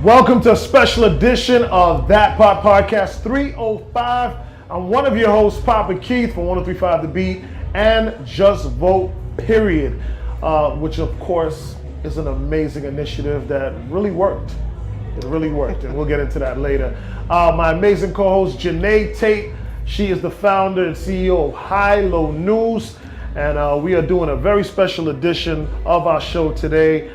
Welcome to a special edition of That Pop Podcast 305. I'm one of your hosts, Papa Keith from 103.5 The Beat and Just Vote, period, which of course is an amazing initiative that really worked. It really worked, and we'll get into that later. My amazing co-host, Janae Tate. She is the founder and CEO of High Low News, and we are doing a very special edition of our show today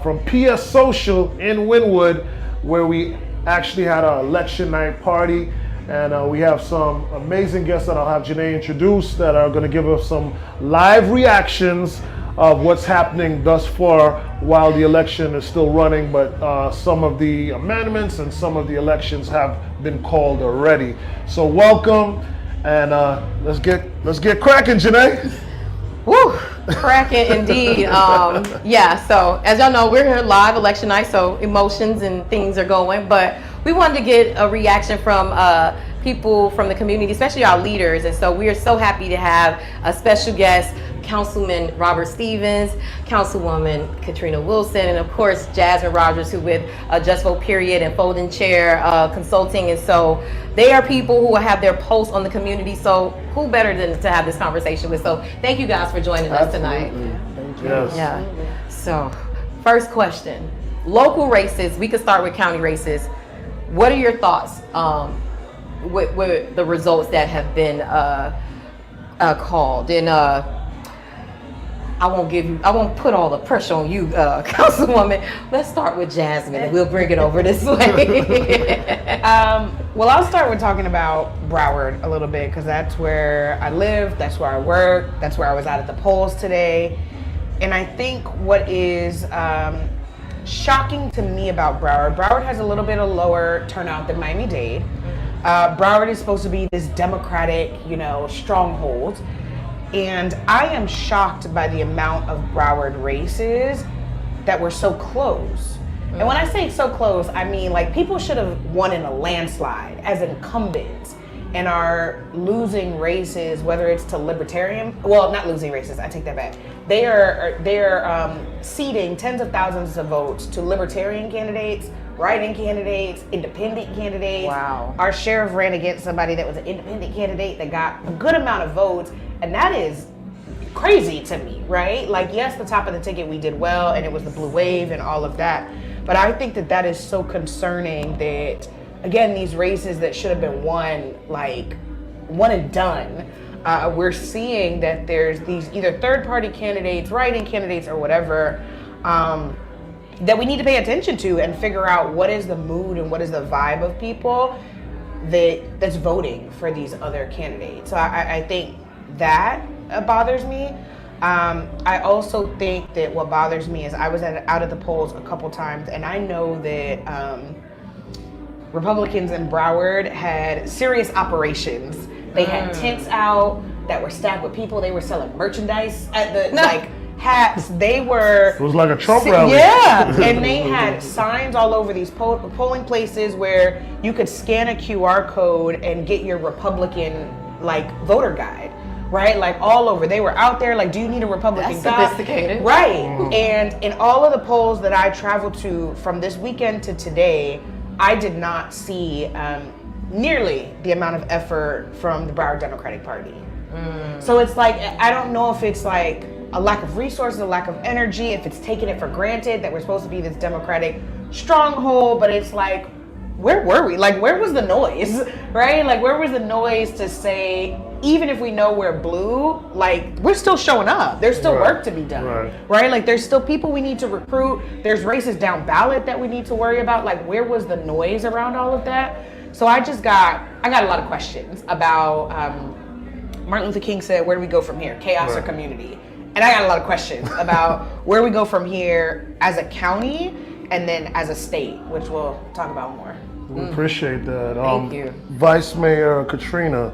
from PS Social in Wynwood, where we actually had our election night party. And we have some amazing guests that I'll have Janae introduce that are going to give us some live reactions of what's happening thus far while the election is still running, but some of the amendments and some of the elections have been called already. So welcome, and let's get cracking, Janae. Woo, cracking indeed. So as y'all know, we're here live election night, so emotions and things are going, but we wanted to get a reaction from people from the community, especially our leaders, and so we are so happy to have a special guest, Councilman Robert Stevens, Councilwoman Katrina Wilson, and of course Jasmine Rogers, who with Just Vote Period and Folding Chair Consulting, and so they are people who have their pulse on the community, so who better than to have this conversation with? So thank you guys for joining us tonight. Thank you. Yes. Yeah. So first question, local races, we could start with county races. What are your thoughts with the results that have been called? And I won't put all the pressure on you, Councilwoman. Let's start with Jasmine, and we'll bring it over this way. Well, I'll start with talking about Broward a little bit, because that's where I live, that's where I work, that's where I was at the polls today. And I think what is shocking to me about Broward has a little bit of lower turnout than Miami-Dade. Broward is supposed to be this Democratic, stronghold. And I am shocked by the amount of Broward races that were so close. And when I say so close, I mean like people should have won in a landslide as incumbents and are losing races, whether it's to libertarian, well, not losing races, I take that back. They are ceding tens of thousands of votes to libertarian candidates, write-in candidates, independent candidates. Wow. Our sheriff ran against somebody that was an independent candidate that got a good amount of votes. And that is crazy to me, right? Like, yes, the top of the ticket, we did well, and it was the blue wave and all of that. But I think that is so concerning that, again, these races that should have been won, like, one and done, we're seeing that there's these either third-party candidates, write-in candidates, or whatever, that we need to pay attention to and figure out what is the mood and what is the vibe of people that's voting for these other candidates. So I think that bothers me. I also think that what bothers me is I was out at the polls a couple times, and I know that Republicans in Broward had serious operations. They had tents out that were stacked with people. They were selling merchandise at the hats. They were. It was like a Trump rally. Yeah, and they had signs all over these polling places where you could scan a QR code and get your Republican voter guide. Right, like all over. They were out there like, do you need a Republican guide? Sophisticated. Right, and in all of the polls that I traveled to from this weekend to today, I did not see nearly the amount of effort from the Broward Democratic Party. So it's like, I don't know if it's like a lack of resources, a lack of energy, if it's taking it for granted that we're supposed to be this Democratic stronghold, but it's like, where were we? Like, where was the noise, right? Like, where was the noise to say, even if we know we're blue, like, we're still showing up. There's still work to be done, right? Like, there's still people we need to recruit. There's races down ballot that we need to worry about. Like, where was the noise around all of that? So I got a lot of questions about, Martin Luther King said, where do we go from here? Chaos or community? And I got a lot of questions about where we go from here as a county and then as a state, which we'll talk about more. We appreciate that. Thank you. Vice Mayor Katrina,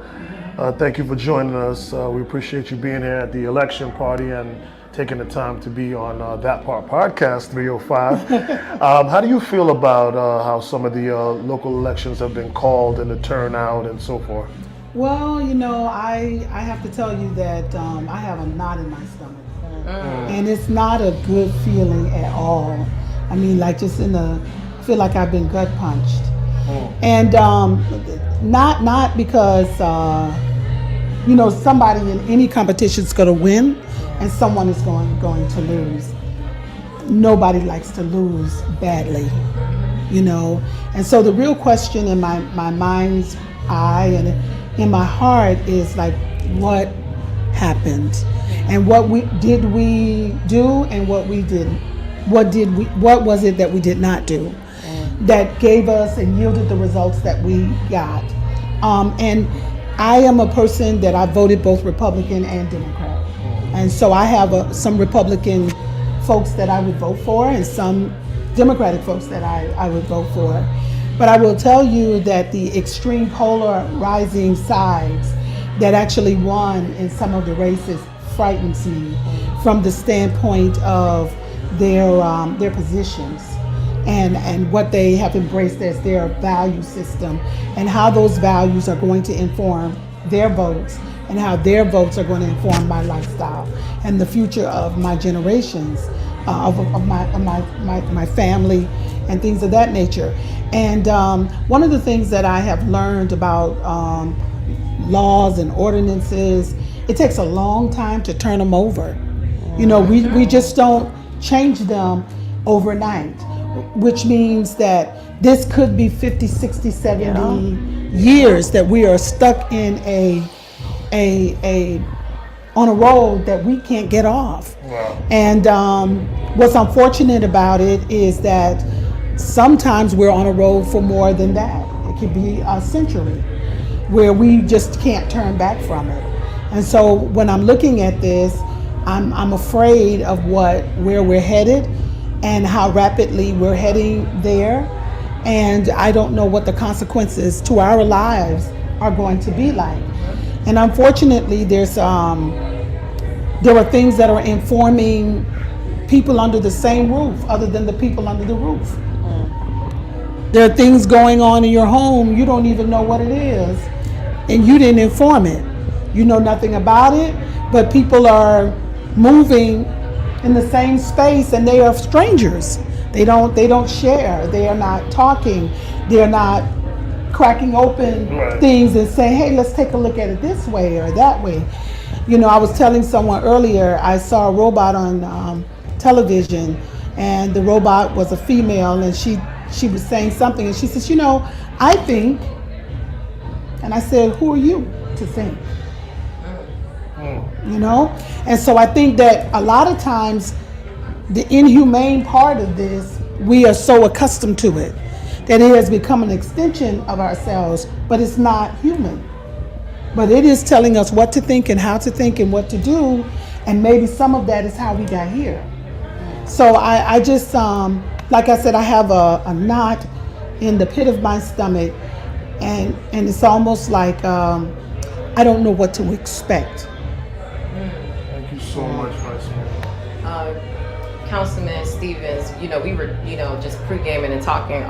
thank you for joining us. We appreciate you being here at the election party and taking the time to be on That Part Podcast 305. How do you feel about how some of the local elections have been called and the turnout and so forth? Well, I have to tell you that I have a knot in my stomach. And it's not a good feeling at all. I mean, like just in the feel like I've been gut punched. And not because somebody in any competition is going to win and someone is going to lose. Nobody likes to lose badly, And so the real question in my mind's eye and in my heart is like, what happened, and what did we do, and what we didn't. What was it that we did not do that gave us and yielded the results that we got? And I am a person that I voted both Republican and Democrat, and so I have some Republican folks that I would vote for and some Democratic folks that I would vote for. But I will tell you that the extreme polarizing sides that actually won in some of the races frightens me from the standpoint of their positions and what they have embraced as their value system, and how those values are going to inform their votes, and how their votes are going to inform my lifestyle and the future of my generations, of my family and things of that nature. And one of the things that I have learned about laws and ordinances, it takes a long time to turn them over. We just don't change them overnight, which means that this could be 50, 60, 70 years that we are stuck in on a road that we can't get off. Wow. And what's unfortunate about it is that sometimes we're on a road for more than that. It could be a century where we just can't turn back from it. And so when I'm looking at this, I'm afraid of where we're headed and how rapidly we're heading there. And I don't know what the consequences to our lives are going to be like. And unfortunately, there are things that are informing people under the same roof other than the people under the roof. There are things going on in your home, you don't even know what it is, and you didn't inform it. You know nothing about it, but people are moving in the same space and they are strangers. They don't share, they are not talking, they're not cracking open things and saying, hey, let's take a look at it this way or that way. I was telling someone earlier, I saw a robot on television, and the robot was a female, and she was saying something, and she says, I think, and I said, who are you to think? And so I think that a lot of times the inhumane part of this, we are so accustomed to it that it has become an extension of ourselves, but it's not human. But it is telling us what to think and how to think and what to do, and maybe some of that is how we got here. So I just, like I said, I have a knot in the pit of my stomach, and it's almost like I don't know what to expect. Thank you so much, Vice Mayor. Councilman Stevens, we were, just pre-gaming and talking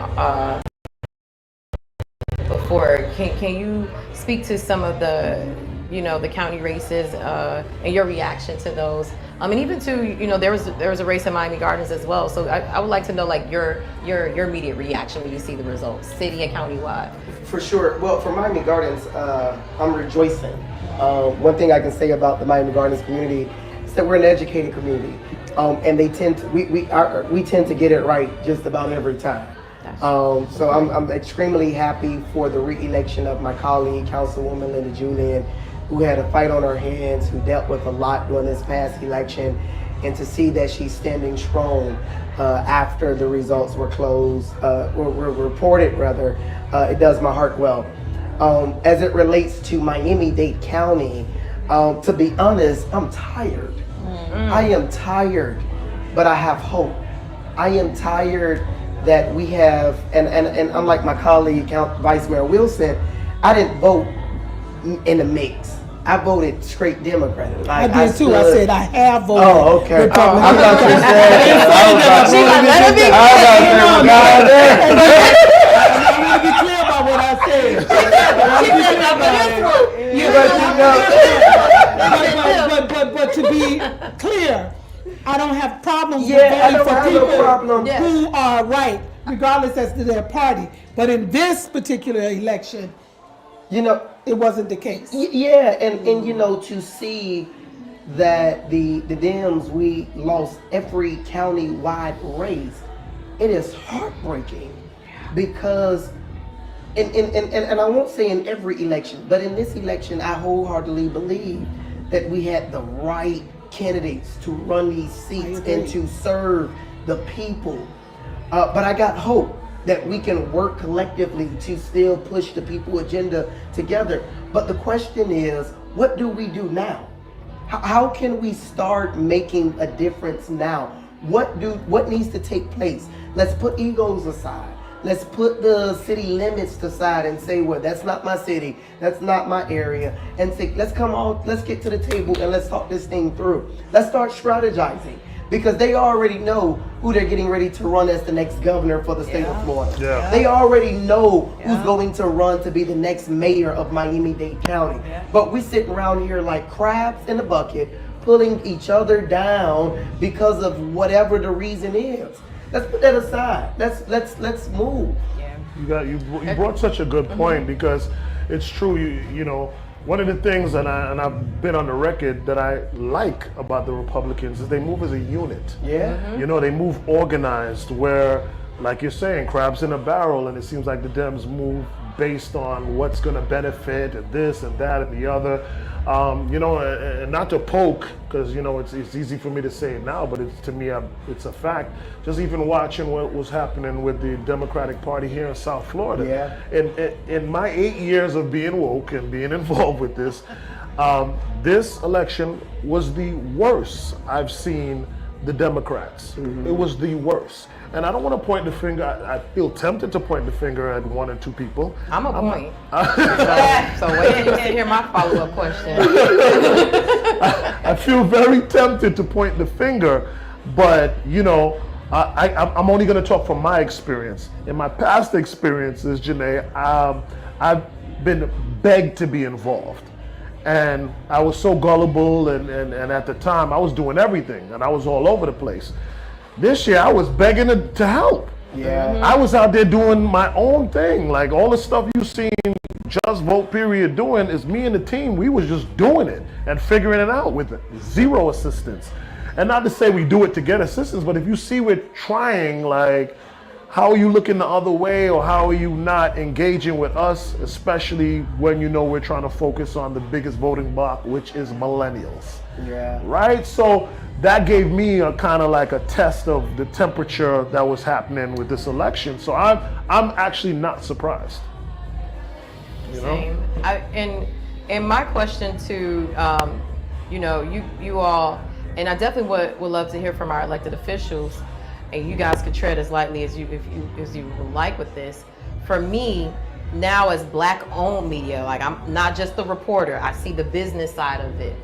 before. Can you speak to some of the, the county races and your reaction to those? And even to, there was a race in Miami Gardens as well. So I would like to know, like, your immediate reaction when you see the results, city and county-wide. For sure. Well, for Miami Gardens, I'm rejoicing. One thing I can say about the Miami Gardens community is that we're an educated community, and they tend to we tend to get it right just about every time. So I'm extremely happy for the re-election of my colleague, Councilwoman Linda Julian, who had a fight on her hands, who dealt with a lot during this past election, and to see that she's standing strong after the results were were reported rather, it does my heart well. As it relates to Miami-Dade County, to be honest, I'm tired. I am tired, but I have hope. I am tired that we have, and unlike my colleague, Vice Mayor Wilson, I didn't vote in the mix. I voted straight Democrat. I did too. I said I have voted. Oh, okay. Republican. I thought you said. I want to be clear about what I said. But to be clear, I don't have problems Yeah, I with don't have voting no for people problem. Yeah. who are right, regardless as to their party. But in this particular election, You know, it wasn't the case. yeah, and you know, to see that the Dems, we lost every county-wide race, it is heartbreaking because and I won't say in every election, but in this election I wholeheartedly believe that we had the right candidates to run these seats and to serve the people. But I got hope that we can work collectively to still push the people agenda together. But the question is, what do we do now? How can we start making a difference now? What needs to take place? Let's put egos aside. Let's put the city limits aside and say, well, that's not my city, that's not my area, and say, let's get to the table and let's talk this thing through. Let's start strategizing. Because they already know who they're getting ready to run as the next governor for the state of Florida. Yeah. They already know who's going to run to be the next mayor of Miami-Dade County. But we sitting around here like crabs in a bucket, pulling each other down because of whatever the reason is. Let's put that aside. Let's move. You brought such a good point because it's true. You know, one of the things, and I've been on the record, that I like about the Republicans is they move as a unit. Yeah. You know, they move organized where, like you're saying, crabs in a barrel, and it seems like the Dems move based on what's going to benefit and this and that and the other. You know, and not to poke, because, you know, it's easy for me to say it now, but to me, it's a fact. Just even watching what was happening with the Democratic Party here in South Florida. Yeah. In my 8 years of being woke and being involved with this, this election was the worst I've seen the Democrats. It was the worst. And I don't want to point the finger. I feel tempted to point the finger at one or two people. I'm a point. So wait till you hear my follow-up question. I feel very tempted to point the finger, but you know, I'm only going to talk from my experience. In my past experiences, Janae, I've been begged to be involved. And I was so gullible, and at the time I was doing everything, and I was all over the place. This year I was begging to help. Yeah. I was out there doing my own thing. Like all the stuff you've seen Just Vote Period doing is me and the team. We was just doing it and figuring it out with zero assistance. And not to say we do it to get assistance, but if you see we're trying, like, how are you looking the other way, or how are you not engaging with us, especially when you know we're trying to focus on the biggest voting bloc, which is millennials. Yeah. Right? So that gave me a kind of like a test of the temperature that was happening with this election. So I'm actually not surprised. You know? Same. And my question to you know, you all, and I definitely would love to hear from our elected officials, and you guys could tread as lightly as you would like with this. For me, now as Black-owned media, like I'm not just the reporter, I see the business side of it.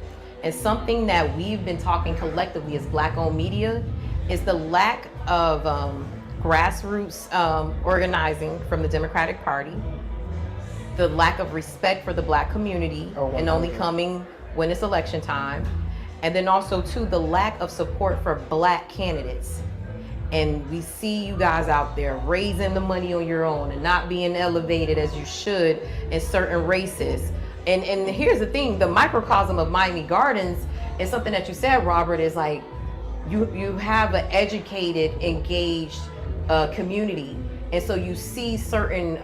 And something that we've been talking collectively as Black-owned media is the lack of grassroots organizing from the Democratic Party, the lack of respect for the Black community, and only coming when it's election time, and then also too the lack of support for Black candidates. And we see you guys out there raising the money on your own and not being elevated as you should in certain races. And here's the thing, the microcosm of Miami Gardens is something that you said, Robert, is like you have an educated, engaged community. And so you see certain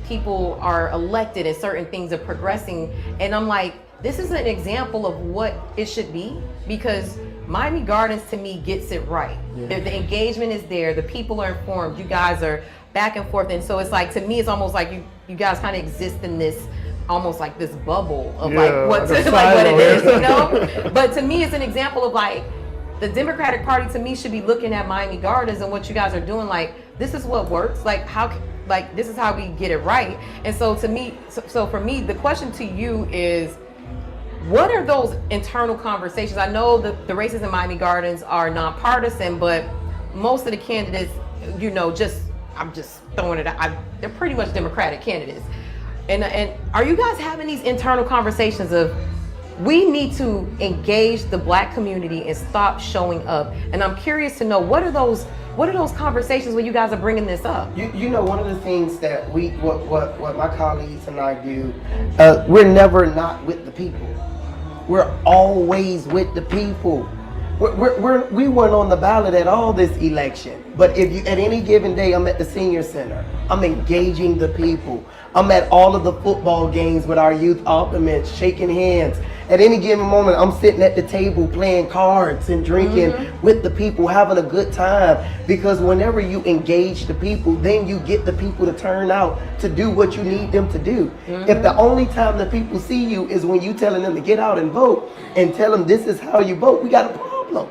people are elected and certain things are progressing. And I'm like, this is an example of what it should be, because Miami Gardens to me gets it right. Yeah. The engagement is there, the people are informed, you guys are back and forth. And so it's like, to me, it's almost like you guys kind of exist in this, almost like this bubble of like what it is, you know? But to me, it's an example of like, the Democratic Party to me should be looking at Miami Gardens and what you guys are doing, like, this is what works, like this is how we get it right. And so to me, so for me, the question to you is, what are those internal conversations? I know the races in Miami Gardens are nonpartisan, but most of the candidates, you know, I'm just throwing it out, they're pretty much Democratic candidates. And are you guys having these internal conversations of, we need to engage the Black community and stop showing up. And I'm curious to know, what are those conversations when you guys are bringing this up? You know, one of the things that what my colleagues and I do, we're never not with the people. We're always with the people. We weren't on the ballot at all this election, but if you, at any given day, I'm at the senior center, I'm engaging the people. I'm at all of the football games with our youth ultimates, shaking hands. At any given moment, I'm sitting at the table playing cards and drinking with the people, having a good time. Because whenever you engage the people, then you get the people to turn out to do what you need them to do. If the only time the people see you is when you telling them to get out and vote and tell them this is how you vote, we got a problem.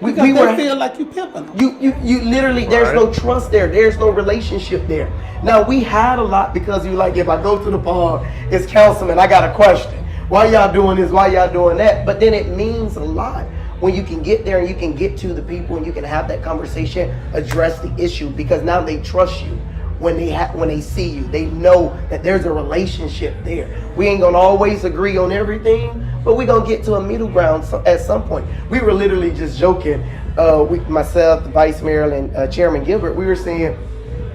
Because they feel like you pimping them. You literally, there's no trust there. There's no relationship there. Now, we had a lot because you like, if I go to the park, it's councilman, I got a question. Why y'all doing this? Why y'all doing that? But then it means a lot when you can get there and you can get to the people and you can have that conversation, address the issue, because now they trust you. When they see you, they know that there's a relationship there. We ain't gonna always agree on everything, but we gonna get to a middle ground at some point. We were literally just joking, myself, the Vice Mayor, and Chairman Gilbert. We were saying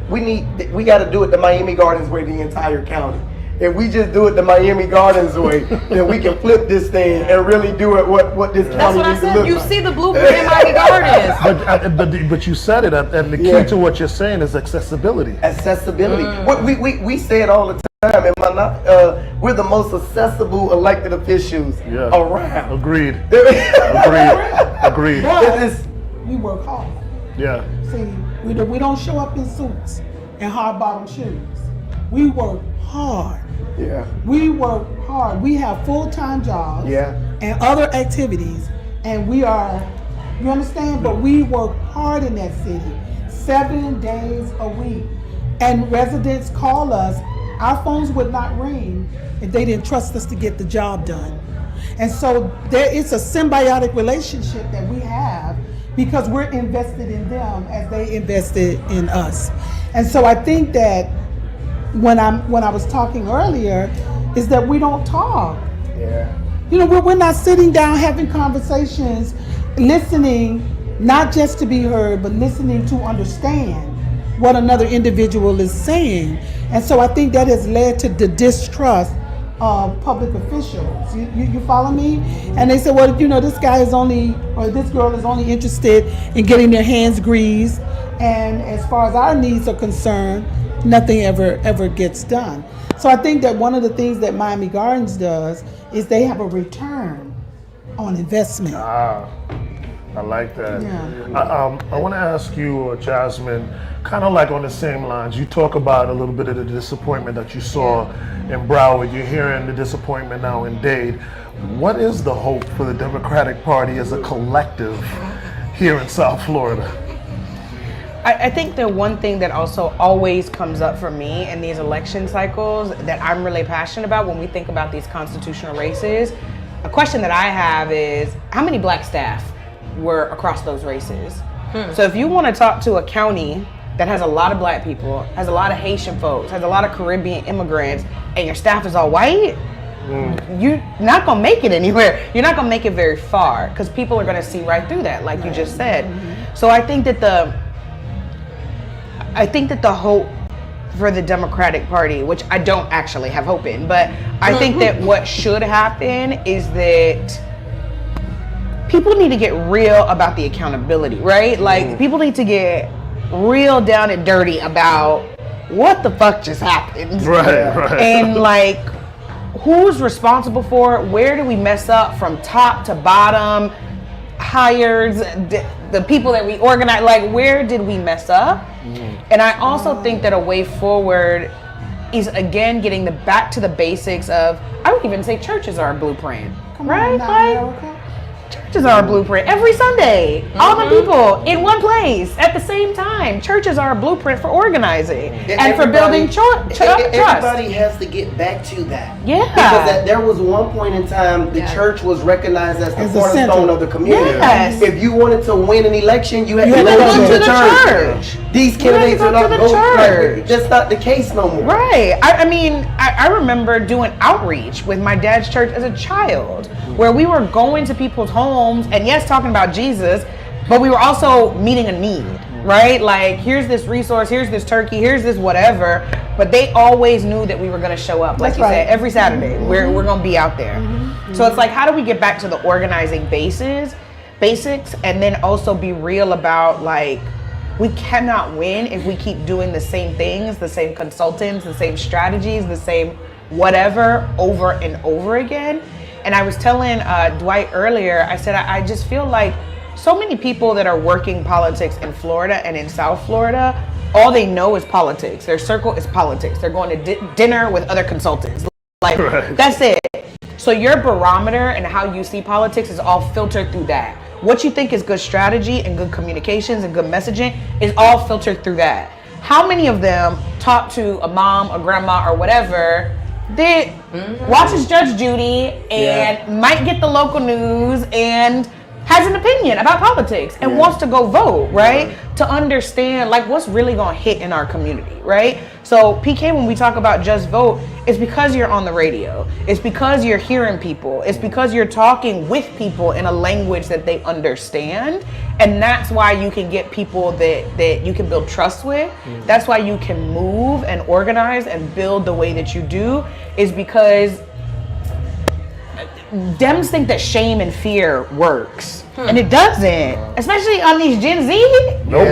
we got to do it the Miami Gardens way, the entire county. If we just do it the Miami Gardens way, then we can flip this thing and really do it what this county needs to look like. You see the blueprint in Miami Gardens. But you said it, and the key to what you're saying is accessibility. Accessibility. We say it all the time. We're the most accessible elected officials around. Agreed. Agreed. But we work hard. Yeah. See, we don't show up in suits and hard bottom shoes. We work hard. Yeah. We work hard. We have full-time jobs and other activities, and we are, you understand? But we work hard in that city, 7 days a week. And residents call us. Our phones would not ring if they didn't trust us to get the job done. And so there is a symbiotic relationship that we have because we're invested in them as they invested in us. And so I think that when I was talking earlier, is that we don't talk. Yeah. You know, we're not sitting down having conversations, listening, not just to be heard, but listening to understand what another individual is saying. And so I think that has led to the distrust of public officials. You follow me? And they say, well, you know, this guy is only, or this girl is only interested in getting their hands greased. And as far as our needs are concerned, nothing ever gets done. So I think that one of the things that Miami Gardens does is they have a return on investment. I like that. Yeah. I want to ask you, Jasmine, kind of like on the same lines. You talk about a little bit of the disappointment that you saw in Broward. You're hearing the disappointment now in Dade. What is the hope for the Democratic Party as a collective here in South Florida? I think the one thing that also always comes up for me in these election cycles that I'm really passionate about when we think about these constitutional races, a question that I have is, how many Black staff were across those races? So if you want to talk to a county that has a lot of Black people, has a lot of Haitian folks, has a lot of Caribbean immigrants, and your staff is all white, you're not going to make it anywhere. You're not going to make it very far because people are going to see right through that, like you just said. So I think that the hope for the Democratic Party, which I don't actually have hope in, but I think that what should happen is that people need to get real about the accountability, right? Like, people need to get real down and dirty about what the fuck just happened. Right. And like, who's responsible for it? Where do we mess up from top to bottom? Hires, the people that we organize, like, where did we mess up? And I also think that a way forward is, again, getting back to the basics of, I would even say churches are a blueprint, right? Like, churches are a blueprint. Every Sunday, all the people in one place at the same time. Churches are a blueprint for organizing and for building trust. Everybody has to get back to that. Yeah. Because there was one point in time the church was recognized as the cornerstone of the community. Yes. If you wanted to win an election, you had to go to the church. These candidates are not going to the church. That's not the case no more. Right. I mean, I remember doing outreach with my dad's church as a child, where we were going to people's homes and yes, talking about Jesus, but we were also meeting a need, right? Like, here's this resource, here's this turkey, here's this whatever, but they always knew that we were going to show up, like you said, every Saturday. We're going to be out there. So it's like, how do we get back to the organizing basics, and then also be real about, like, we cannot win if we keep doing the same things, the same consultants, the same strategies, the same whatever over and over again. And I was telling Dwight earlier, I said, I just feel like so many people that are working politics in Florida and in South Florida, all they know is politics. Their circle is politics. They're going to dinner with other consultants. Like, that's it. So your barometer and how you see politics is all filtered through that. What you think is good strategy and good communications and good messaging is all filtered through that. How many of them talk to a mom, a grandma, or whatever that watches Judge Judy and might get the local news and has an opinion about politics and wants to go vote, right? To understand, like, what's really going to hit in our community, right? So PK, when we talk about Just Vote, it's because you're on the radio. It's because you're hearing people. It's because you're talking with people in a language that they understand. And that's why you can get people that you can build trust with. That's why you can move and organize and build the way that you do, is because Dems think that shame and fear works. And it doesn't, especially on these Gen Z. Nope. They don't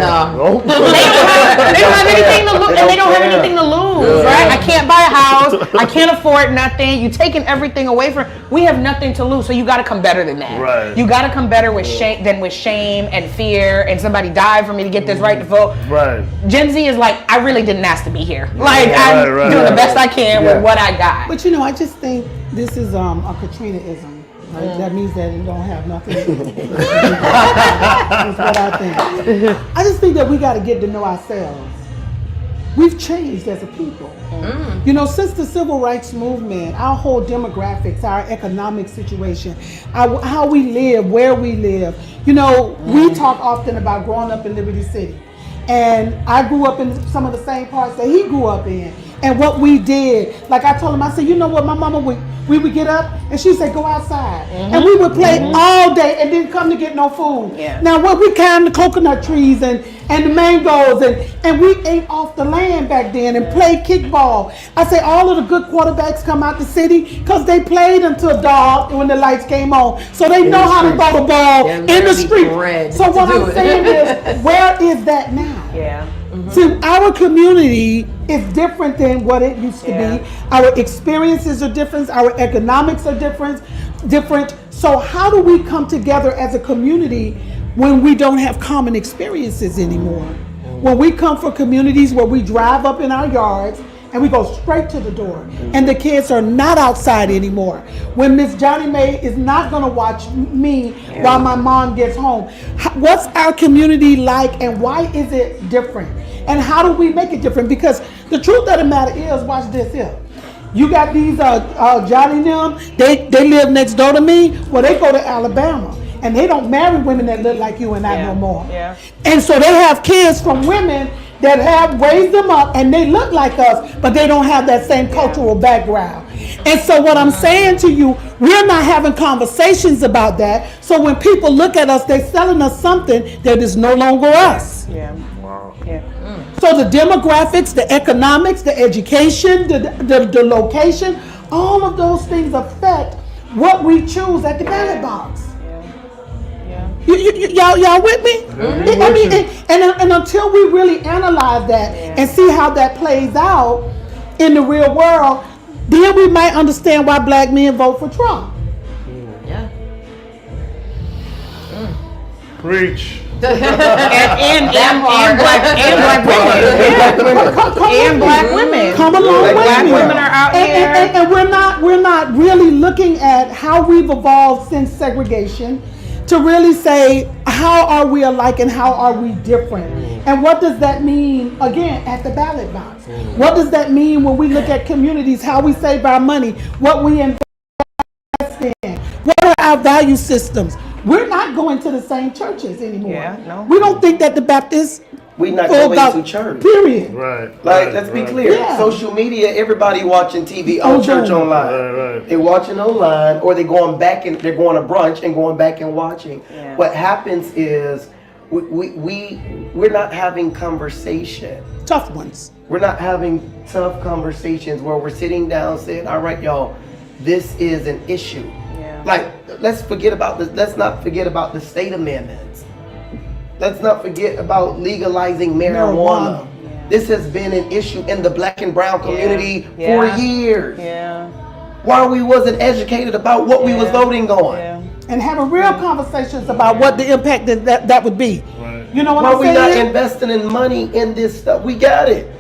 have anything to lose, and they don't have anything to lose, right? I can't buy a house. I can't afford nothing. You're taking everything away from. We have nothing to lose, so you got to come better than that. Right. You got to come better with shame than with shame and fear. And somebody died for me to get this right to vote. Right. Gen Z is like, I really didn't ask to be here. Like, I'm doing the best I can with what I got. But I just think this is a Katrina-ism. Right? That means that it don't have nothing to do with it. That's what I think. I just think that we got to get to know ourselves. We've changed as a people. Since the civil rights movement, our whole demographics, our economic situation, how we live, where we live. We talk often about growing up in Liberty City. And I grew up in some of the same parts that he grew up in. And what we did, like I told him, I said, you know what, my mama we would get up and she'd say, go outside. And we would play all day and didn't come to get no food. Now when we climbed the coconut trees and the mangoes and we ate off the land back then and played kickball. I say all of the good quarterbacks come out the city because they played until dark when the lights came on. So they know how to throw the ball in the street. So what I'm saying is, where is that now? See, our community is different than what it used to be. Our experiences are different. Our economics are different. So how do we come together as a community when we don't have common experiences anymore? When we come from communities where we drive up in our yards and we go straight to the door, and the kids are not outside anymore. When Miss Johnny Mae is not gonna watch me while my mom gets home. What's our community like, and why is it different? And how do we make it different? Because the truth of the matter is, watch this here. You got these Johnny and them, they live next door to me. Well, they go to Alabama. And they don't marry women that look like you and I no more. And so they have kids from women that have raised them up and they look like us, but they don't have that same cultural background. And so what I'm saying to you, we're not having conversations about that. So when people look at us, they're selling us something that is no longer us. So the demographics, the economics, the education, the location, all of those things affect what we choose at the ballot box. Y'all with me? I mean, and until we really analyze that and see how that plays out in the real world, then we might understand why black men vote for Trump. Preach. and black women. Come along with black women are out here. And we're not really looking at how we've evolved since segregation. to really say, how are we alike and how are we different? And what does that mean, again, at the ballot box? What does that mean when we look at communities, how we save our money, what we invest in, what are our value systems? We're not going to the same churches anymore. Yeah, no. We don't think that the Baptists We not go going about to church. period. Right. Like, right, let's be right. clear. Yeah. Social media, everybody watching TV on Oh, church yeah. online. Right. They're watching online, or they're going back and they're going to brunch and going back and watching. Yeah. What happens is we're not having conversation. Tough ones. We're not having tough conversations where we're sitting down saying, all right, y'all, this is an issue. Yeah. Like, let's not forget about the state amendments. Let's not forget about legalizing marijuana. Yeah. This has been an issue in the black and brown community Yeah. for years. Yeah. Why we wasn't educated about what we was voting on. Yeah. And having real conversations about what the impact that would be. Right. You know what Why I'm we saying? not investing in money in this stuff? We got it.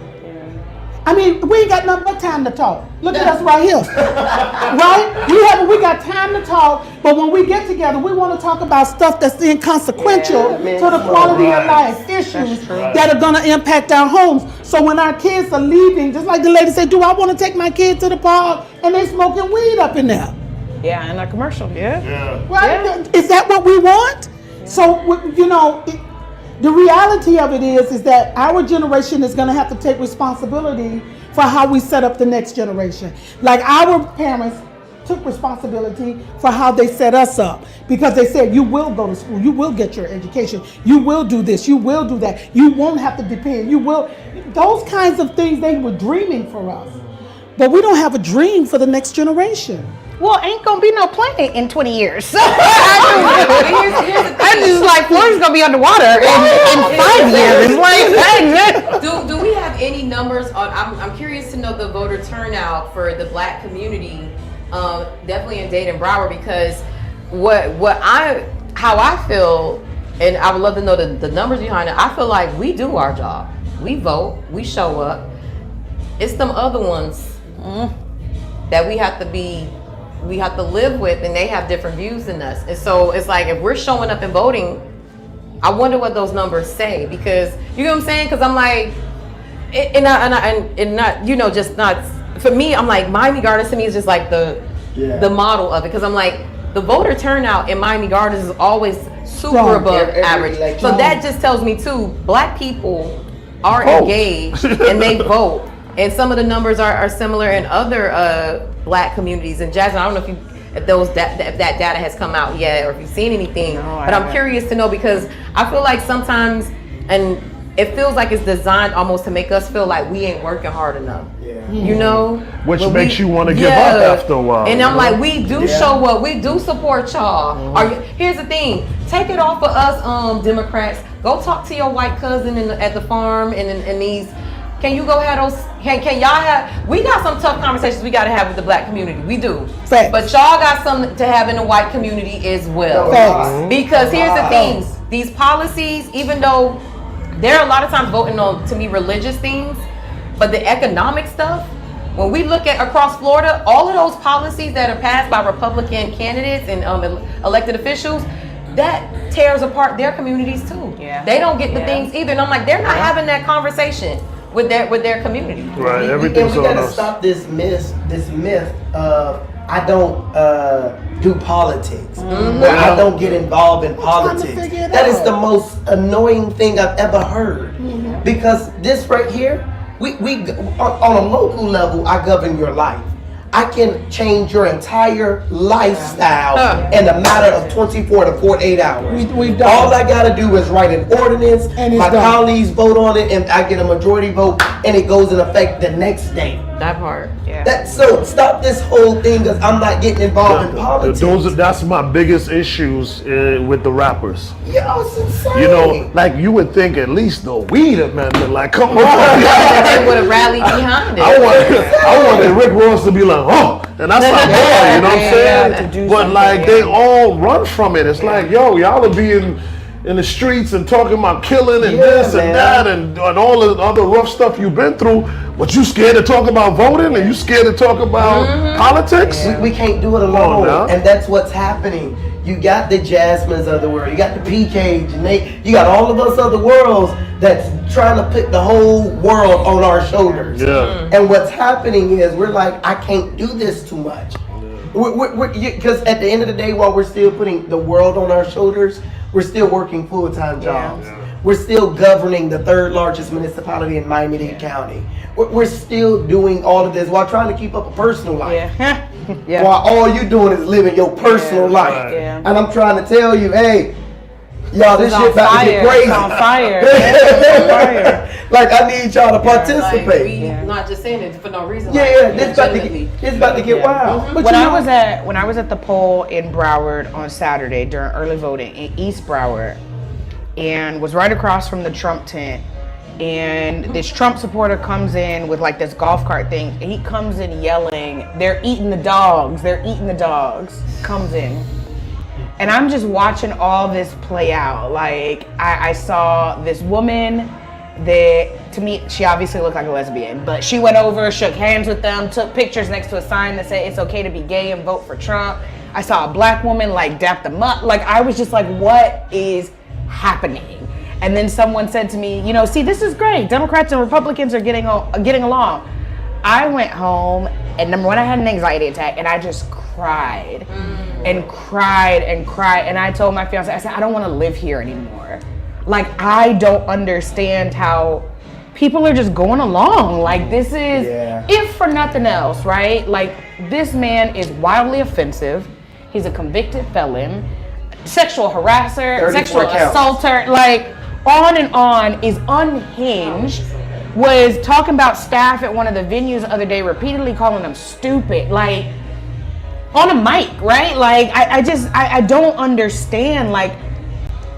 I mean, we ain't got nothing but time to talk. Look at us right here. Right? We got time to talk, but when we get together, we want to talk about stuff that's inconsequential Yeah, man, to the come on, quality of right. life issues true. that are going to impact our homes. So when our kids are leaving, just like the lady said, do I want to take my kid to the park and they smoking weed up in there? Yeah, and a commercial. Yeah. Yeah. Right? Is that what we want? So, you know, the reality of it is that our generation is going to have to take responsibility for how we set up the next generation. Like our parents took responsibility for how they set us up, because they said, you will go to school, you will get your education, you will do this, you will do that, you won't have to depend, you will. Those kinds of things they were dreaming for us. But we don't have a dream for the next generation. Well, ain't gonna be no planet in 20 years. Here's the I'm just like, Florida's gonna be underwater in 5 years. It's like, Do we have any numbers on? I'm curious to know the voter turnout for the Black community, definitely in Dade and Broward, because how I feel, and I would love to know the numbers behind it. I feel like we do our job. We vote. We show up. It's them other ones that we have to live with, and they have different views than us. And so it's like, if we're showing up and voting, I wonder what those numbers say, because you know what I'm saying? Because I'm like, and not, you know, just not for me. I'm like, Miami Gardens to me is just like the model of it, because I'm like, the voter turnout in Miami Gardens is always super Strong. above Every average. election. So that just tells me too, Black people are engaged and they vote. And some of the numbers are similar in other Black communities. And Jasmine, I don't know if that data has come out yet, or if you've seen anything. No, I but I'm haven't. curious to know, because I feel like sometimes, and it feels like it's designed almost to make us feel like we ain't working hard enough. Yeah. You know, Which When makes you want to give up after a while. And you I'm know? like, we do show up, we do support y'all. Here's the thing: take it off of us, Democrats. Go talk to your white cousin at the farm and these. Can you go have those? Can y'all have? We got some tough conversations we got to have with the Black community. We do. Facts. But y'all got something to have in the white community as well. Facts. Because here's the thing: these policies, even though they're a lot of times voting on, to me, religious things, but the economic stuff, when we look at across Florida, all of those policies that are passed by Republican candidates and elected officials, that tears apart their communities too. Yeah. They don't get the Yeah. things either. And I'm like, they're not having that conversation with their community. Right, And everything's we on gotta us. stop this myth of I don't do politics, or I don't get involved in trying to politics. figure it That is out. the most annoying thing I've ever heard. Because this right here, we on a local level, I govern your life. I can change your entire lifestyle in a matter of 24 to 48 hours. We've done All it. I gotta do is write an ordinance, And it's my done. colleagues vote on it, and I get a majority vote, and it goes in effect the next day. That part. yeah. So stop this whole thing, because I'm not getting involved in politics. That's my biggest issues with the rappers. Yo, it's insane. You know, like you would think at least the weed amendment, like come on. They would have rallied behind it. I wanted Rick Ross to be like, oh, and that's not bad, you know what I'm saying? to do But something, like yeah. they all run from it. It's like, yo, y'all are being in the streets and talking about killing and Yeah, this man. and that and all the other rough stuff you've been through, but you scared to talk about voting and you scared to talk about politics? We can't do it on alone, now. and that's what's happening. You got the Jasmines of the world. You got the PKs. You got all of us other worlds that's trying to put the whole world on our shoulders. Yeah. And what's happening is we're like, I can't do this too much. Because at the end of the day, while we're still putting the world on our shoulders, we're still working full-time jobs. Yeah. We're still governing the third largest municipality in Miami-Dade County. We're still doing all of this while trying to keep up a personal life. Yeah. Yeah. While all you're doing is living your personal life. Right. Yeah. And I'm trying to tell you, hey, y'all, this It's shit on about to get fire. crazy. It's on fire. It's on fire. Like, I need y'all to participate. Like, we Yeah. not just saying it for no reason. Yeah, like, yeah, this about to legitimately. get, it's about to get wild. But When you I know- was at the poll in Broward on Saturday during early voting in East Broward, and was right across from the Trump tent, and this Trump supporter comes in with like this golf cart thing, and he comes in yelling, "They're eating the dogs! They're eating the dogs!" Comes in, and I'm just watching all this play out. Like I saw this woman that, to me, she obviously looked like a lesbian, but she went over, shook hands with them, took pictures next to a sign that said it's okay to be gay and vote for Trump. I saw a black woman like dap them up. Like I was just like, what is happening? And then someone said to me, see, this is great. Democrats and Republicans are getting along. I went home, and number one, I had an anxiety attack, and I just cried and cried and cried. And I told my fiance, I said, I don't want to live here anymore. Like, I don't understand how people are just going along. Like, this is, if for nothing else, right? Like, this man is wildly offensive. He's a convicted felon, sexual harasser, sexual assaulter, like, on and on, is unhinged. Was talking about staff at one of the venues the other day, repeatedly calling them stupid, like, on a mic, right? Like, I don't understand, like,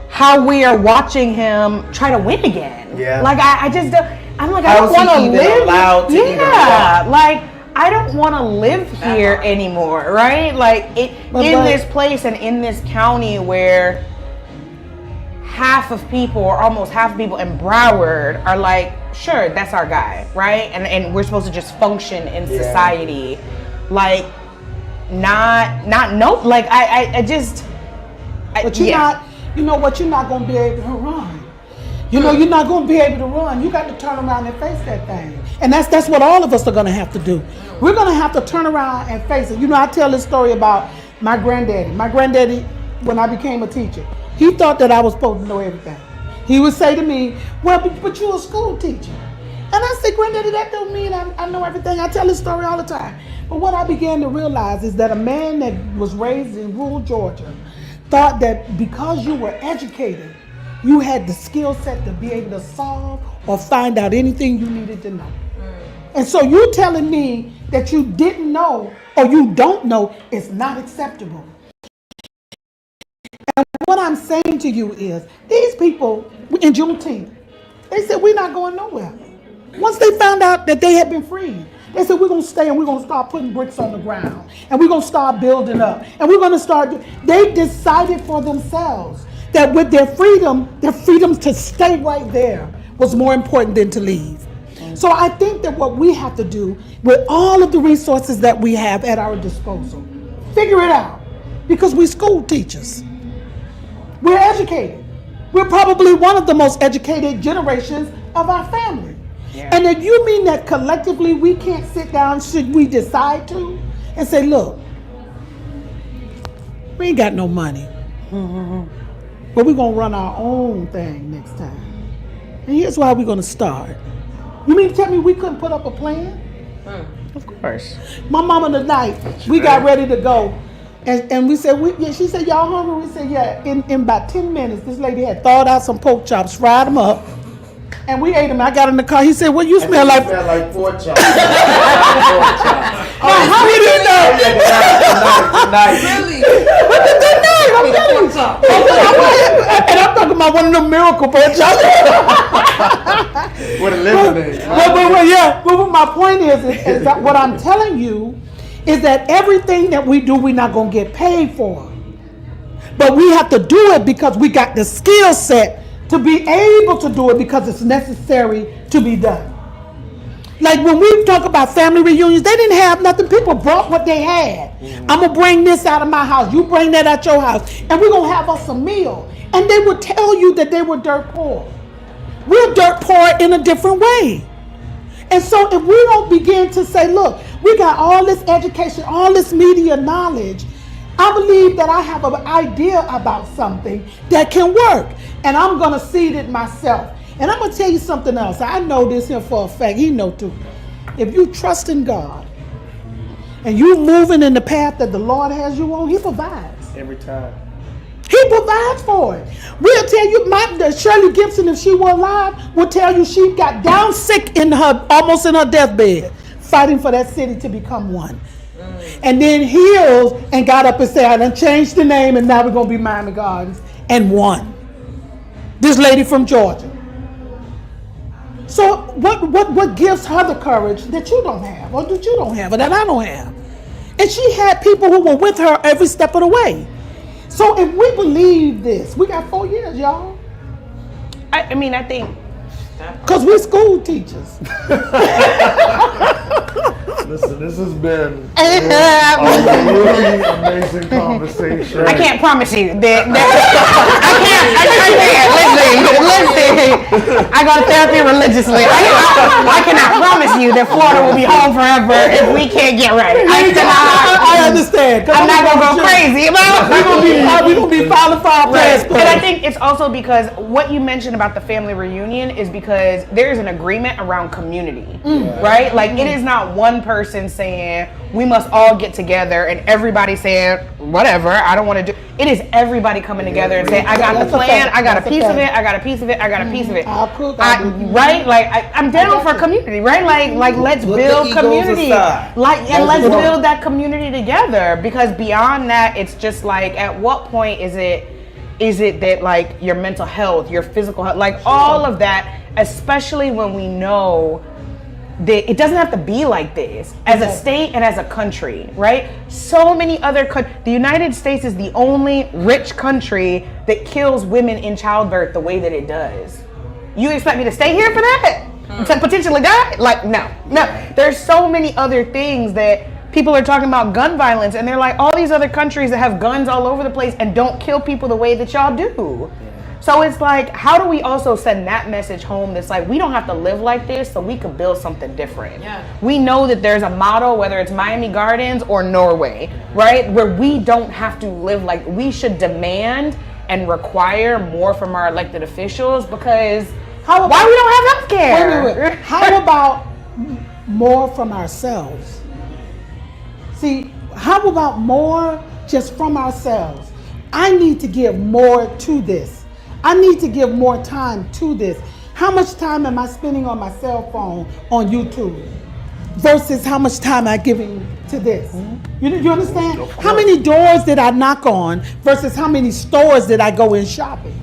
how we are watching him try to win again. Yeah. Like, I just don't, I'm like, I How don't is he want to even live. allowed to even walk? Like, I don't want to live here anymore, right? Like, this place and in this county where half of people, or almost half of people in Broward are like, sure, that's our guy, right? And we're supposed to just function in society. Like, like, I just, But you're not, you know what, you're not going to be able to run. You're not going to be able to run. You got to turn around and face that thing. And that's what all of us are going to have to do. We're going to have to turn around and face it. I tell this story about my granddaddy. My granddaddy, when I became a teacher, he thought that I was supposed to know everything. He would say to me, well, but you're a school teacher. And I said, Granddaddy, that don't mean I know everything. I tell this story all the time. But what I began to realize is that a man that was raised in rural Georgia thought that because you were educated, you had the skill set to be able to solve or find out anything you needed to know. And so you telling me that you didn't know or you don't know is not acceptable. And what I'm saying to you is, these people in Juneteenth, they said we're not going nowhere. Once they found out that they had been freed, they said we're going to stay and we're going to start putting bricks on the ground. And we're going to start building up. And we're going to start, they decided for themselves that with their freedom to stay right there was more important than to leave. So I think that what we have to do with all of the resources that we have at our disposal, figure it out. Because we're school teachers. We're educated. We're probably one of the most educated generations of our family. Yeah. And if you mean that collectively we can't sit down, should we decide to, and say, look, we ain't got no money, but we're going to run our own thing next time. And here's why we're going to start. You mean to tell me we couldn't put up a plan? Of course. My mama tonight, we got ready to go. And we said, she said, y'all hungry? We said, yeah. In about 10 minutes, this lady had thawed out some pork chops, fried them up, and we ate them. I got in the car. He said, well, you smell like... smell like pork chops. How you didn't know? Really? Good night. I'm telling you. And I'm talking about one of them miracle pork chops. With a lemonade. But my point is that what I'm telling you is that everything that we do, we're not going to get paid for. But we have to do it because we got the skill set to be able to do it because it's necessary to be done. Like when we talk about family reunions, they didn't have nothing. People brought what they had. I'm gonna bring this out of my house. You bring that out your house, and we're gonna have us a meal. And they would tell you that they were dirt poor. We're dirt poor in a different way. And so if we don't begin to say, look, we got all this education, all this media knowledge, I believe that I have an idea about something that can work. And I'm going to seed it myself. And I'm going to tell you something else. I know this here for a fact. He know too. If you trust in God and you moving in the path that the Lord has you on, he provides. Every time. He provides for it. We'll tell you, Shirley Gibson, if she were alive, will tell you she got down sick almost in her deathbed, fighting for that city to become one. And then healed and got up and said, I done changed the name and now we're going to be Miami Gardens, and won. This lady from Georgia. So what gives her the courage that you don't have, or that you don't have, or that I don't have? And she had people who were with her every step of the way. So if we believe this, we got 4 years, y'all. I mean, I think. Because we're school teachers. Listen, this has been a really amazing conversation. I can't promise you that listen. I go to therapy religiously. I cannot promise you that Florida will be home forever if we can't get right. I understand. I'm not gonna go crazy. We're gonna be filing for our passport. And I think it's also because what you mentioned about the family reunion is because there is an agreement around community, right? Like it is not one person saying we must all get together and everybody saying whatever, I don't want to do. It is everybody coming together and saying I got the plan, I got a piece of it, I got a piece of it, I got a piece of it. I'll cook. Right? Like I'm down for community, right? Like let's build community. Let's build that community together, because beyond that, it's just like at what point is it that like your mental health, your physical health, like all of that, especially when we know that it doesn't have to be like this as a state and as a country, right? So many other the United States is the only rich country that kills women in childbirth the way that it does. You expect me to stay here for that? To potentially die? Like, no. There's so many other things that people are talking about, gun violence, and they're like, all these other countries that have guns all over the place and don't kill people the way that y'all do. So it's like, how do we also send that message home that's like, we don't have to live like this so we could build something different. Yeah. We know that there's a model, whether it's Miami Gardens or Norway, right? Where we don't have to live like, we should demand and require more from our elected officials, because why we don't have health care? Wait. How about more from ourselves? See, how about more just from ourselves? I need to give more to this. I need to give more time to this. How much time am I spending on my cell phone on YouTube versus how much time I'm giving to this? You understand? How many doors did I knock on versus how many stores did I go in shopping?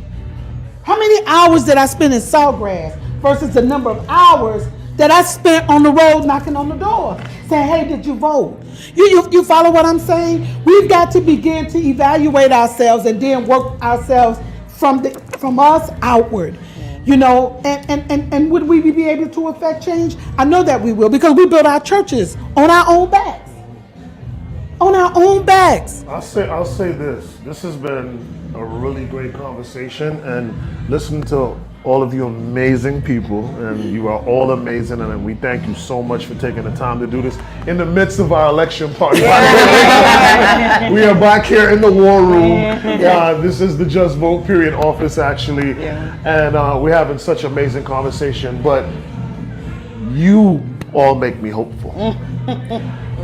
How many hours did I spend in Sawgrass versus the number of hours that I spent on the road knocking on the door saying, hey, did you vote? You follow what I'm saying? We've got to begin to evaluate ourselves and then work ourselves from us outward, you know, and would we be able to affect change? I know that we will, because we build our churches on our own backs. On our own backs. I'll say this. This has been a really great conversation, and listening to all of you amazing people, and you are all amazing, and we thank you so much for taking the time to do this in the midst of our election party. We are back here in the war room. This is the Just Vote Period office, actually, and we're having such amazing conversation, but you all make me hopeful.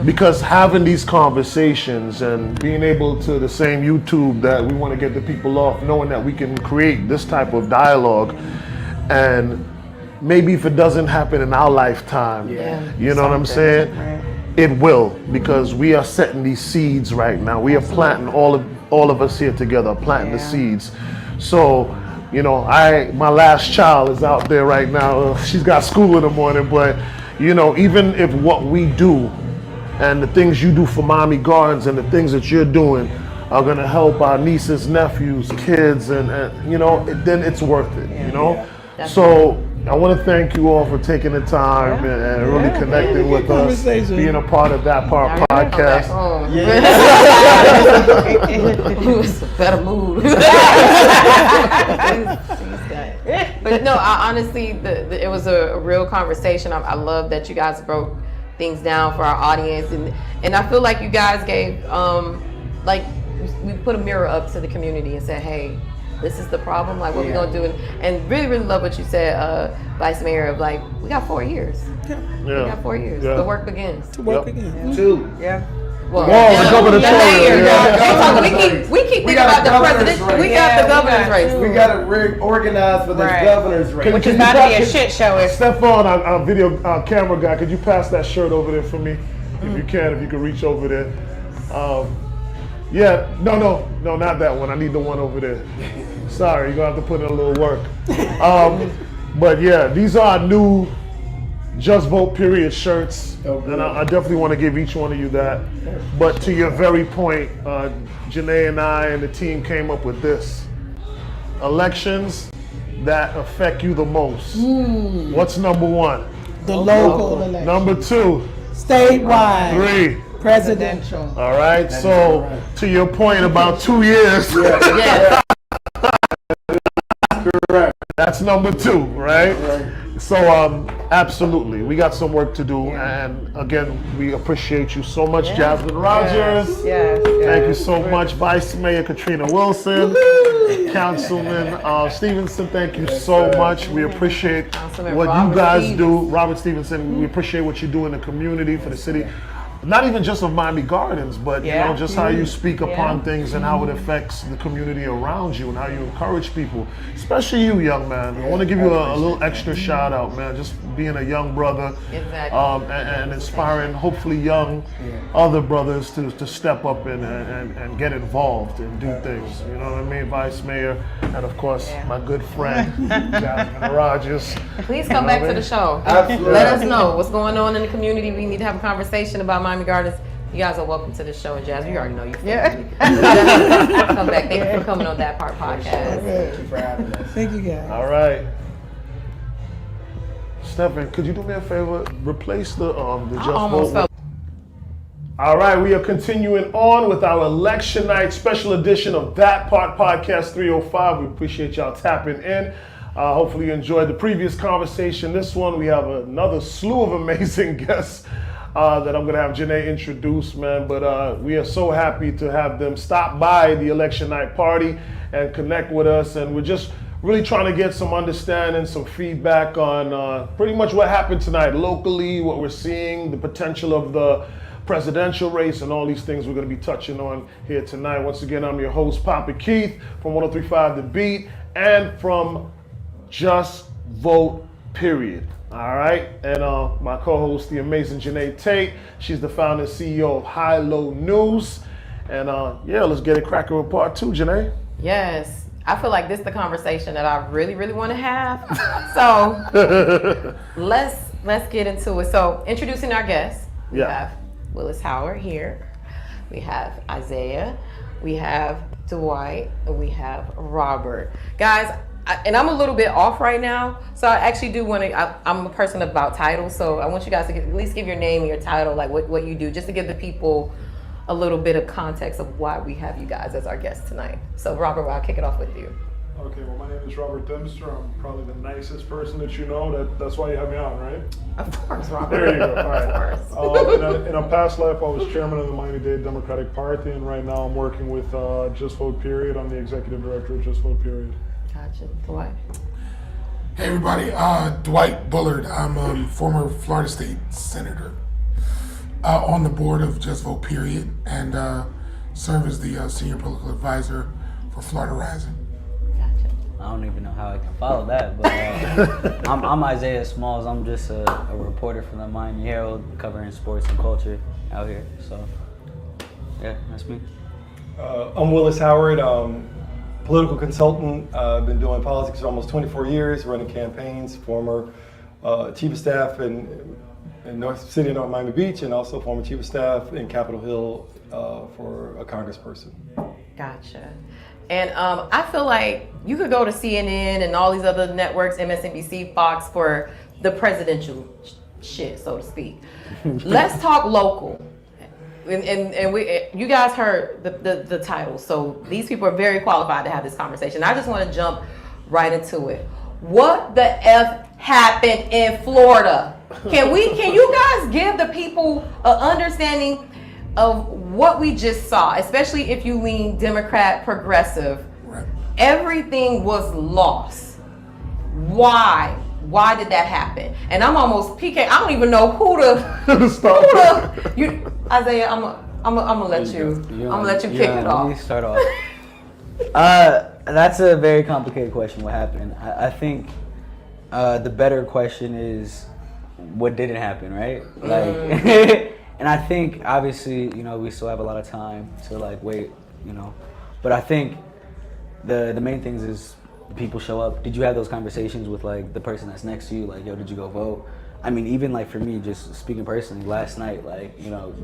Because having these conversations and being able to, the same YouTube that we want to get the people off, knowing that we can create this type of dialogue, and maybe if it doesn't happen in our lifetime, you know what I'm saying? It will, because we are setting these seeds right now. We are planting, all of us here together, planting the seeds. So, you know, my last child is out there right now. She's got school in the morning, but you know, even if what we do and the things you do for Miami Gardens and the things that you're doing are gonna help our nieces, nephews, kids, and you know, then it's worth it, you know? So I want to thank you all for taking the time and really connecting with us, being a part of That Part podcast. It's a better mood. But no, honestly, it was a real conversation. I love that you guys broke things down for our audience, and I feel like you guys gave like we put a mirror up to the community and said, hey, this is the problem, like what we're gonna do, and really love what you said, Vice Mayor, of like we got 4 years. We got 4 years. The work begins. To work again. 2. Well, the gubernatorial. We keep thinking about the president. We got the governor's race. We got to reorganize for this governor's race. Which is about to be a shit show. Stefan, our video camera guy, could you pass that shirt over there for me? If you can, if you could reach over there. No, not that one. I need the one over there. Sorry, you're going to have to put in a little work. But yeah, these are new Just Vote Period shirts. And I definitely want to give each one of you that. But to your very point, Janae and I and the team came up with this. Elections that affect you the most. What's number 1? The local election. Number 2. Statewide. 3. Presidential. All right, so to your point about 2 years. That's number 2, right? So absolutely, we got some work to do, and again, we appreciate you so much, Jasmine Rogers. Thank you so much, Vice Mayor Katrina Wilson, Councilman Stevenson. Thank you so much. We appreciate what you guys do, Robert Stevenson. We appreciate what you do in the community for the city. Not even just of Miami Gardens, but you know, just how you speak upon things and how it affects the community around you and how you encourage people, especially you, young man. I want to give you a little extra shout out, man. Just being a young brother and inspiring, hopefully, young other brothers to step up and get involved and do things. You know what I mean, Vice Mayor, and of course my good friend Jasmine Rogers. Please come back to the show. Absolutely. Let us know what's going on in the community. We need to have a conversation about Miami Gardens. You guys are welcome to the show, and Jazz, you already know you. Come back. Thank you for coming on That Part podcast. Thank you for having us. Thank you, guys. All right, Stephen, could you do me a favor? Replace the Just Vote. All right, we are continuing on with our election night special edition of That Part Podcast 305. We appreciate y'all tapping in. Hopefully you enjoyed the previous conversation. This one, we have another slew of amazing guests that I'm gonna have Janae introduce, man. But we are so happy to have them stop by the election night party and connect with us. And we're just really trying to get some understanding, some feedback on pretty much what happened tonight locally, what we're seeing, the potential of the presidential race, and all these things we're going to be touching on here tonight. Once again, I'm your host, Papa Keith, from 103.5 The Beat, and from Just Vote Period. All right, and my co-host, the amazing Janae Tate. She's the founder and CEO of High Low News. And let's get it cracking with part 2, Janae. Yes, I feel like this is the conversation that I really want to have. So let's get into it. So introducing our guests, we have Willis Howard here. We have Isaiah. We have Dwight. And we have Robert. Guys, and I'm a little bit off right now, so I actually do want to, I'm a person about titles, so I want you guys to at least give your name and your title, like what you do, just to give the people a little bit of context of why we have you guys as our guests tonight. So Robert, I'll kick it off with you. Okay, well, my name is Robert Dempster. I'm probably the nicest person that you know. That's why you have me on, right? Of course, Robert. There you go. All right. Of course. In a past life, I was chairman of the Miami-Dade Democratic Party, and right now I'm working with Just Vote Period. I'm the executive director of Just Vote Period. Gotcha. Dwight. Hey everybody, Dwight Bullard. I'm former Florida State Senator on the board of Just Vote Period, and serve as the senior political advisor for Florida Rising. Gotcha. I don't even know how I can follow that, but I'm Isaiah Smalls. I'm just a reporter from the Miami Herald, covering sports and culture out here. So, yeah, that's me. I'm Willis Howard, political consultant. I've been doing politics for almost 24 years, running campaigns, former chief of staff in City of North Miami Beach, and also former chief of staff in Capitol Hill for a congressperson. Gotcha. And I feel like you could go to CNN and all these other networks, MSNBC, Fox, for the presidential shit, so to speak. Let's talk local. And you guys heard the title, so these people are very qualified to have this conversation. I just want to jump right into it. What the F happened in Florida? Can you guys give the people an understanding of what we just saw, especially if you lean Democrat progressive? Right. Everything was lost. Why? Why did that happen? And I'm almost PK. I don't even know who to Isaiah. I'm gonna let you. I'm gonna let you kick it off. You start off. That's a very complicated question. What happened? I think the better question is what didn't happen, right? Like, and I think obviously we still have a lot of time to wait, but I think the main things is people show up. Did you have those conversations with the person that's next to you? Like, yo, did you go vote? I mean, even for me, just speaking personally, last night,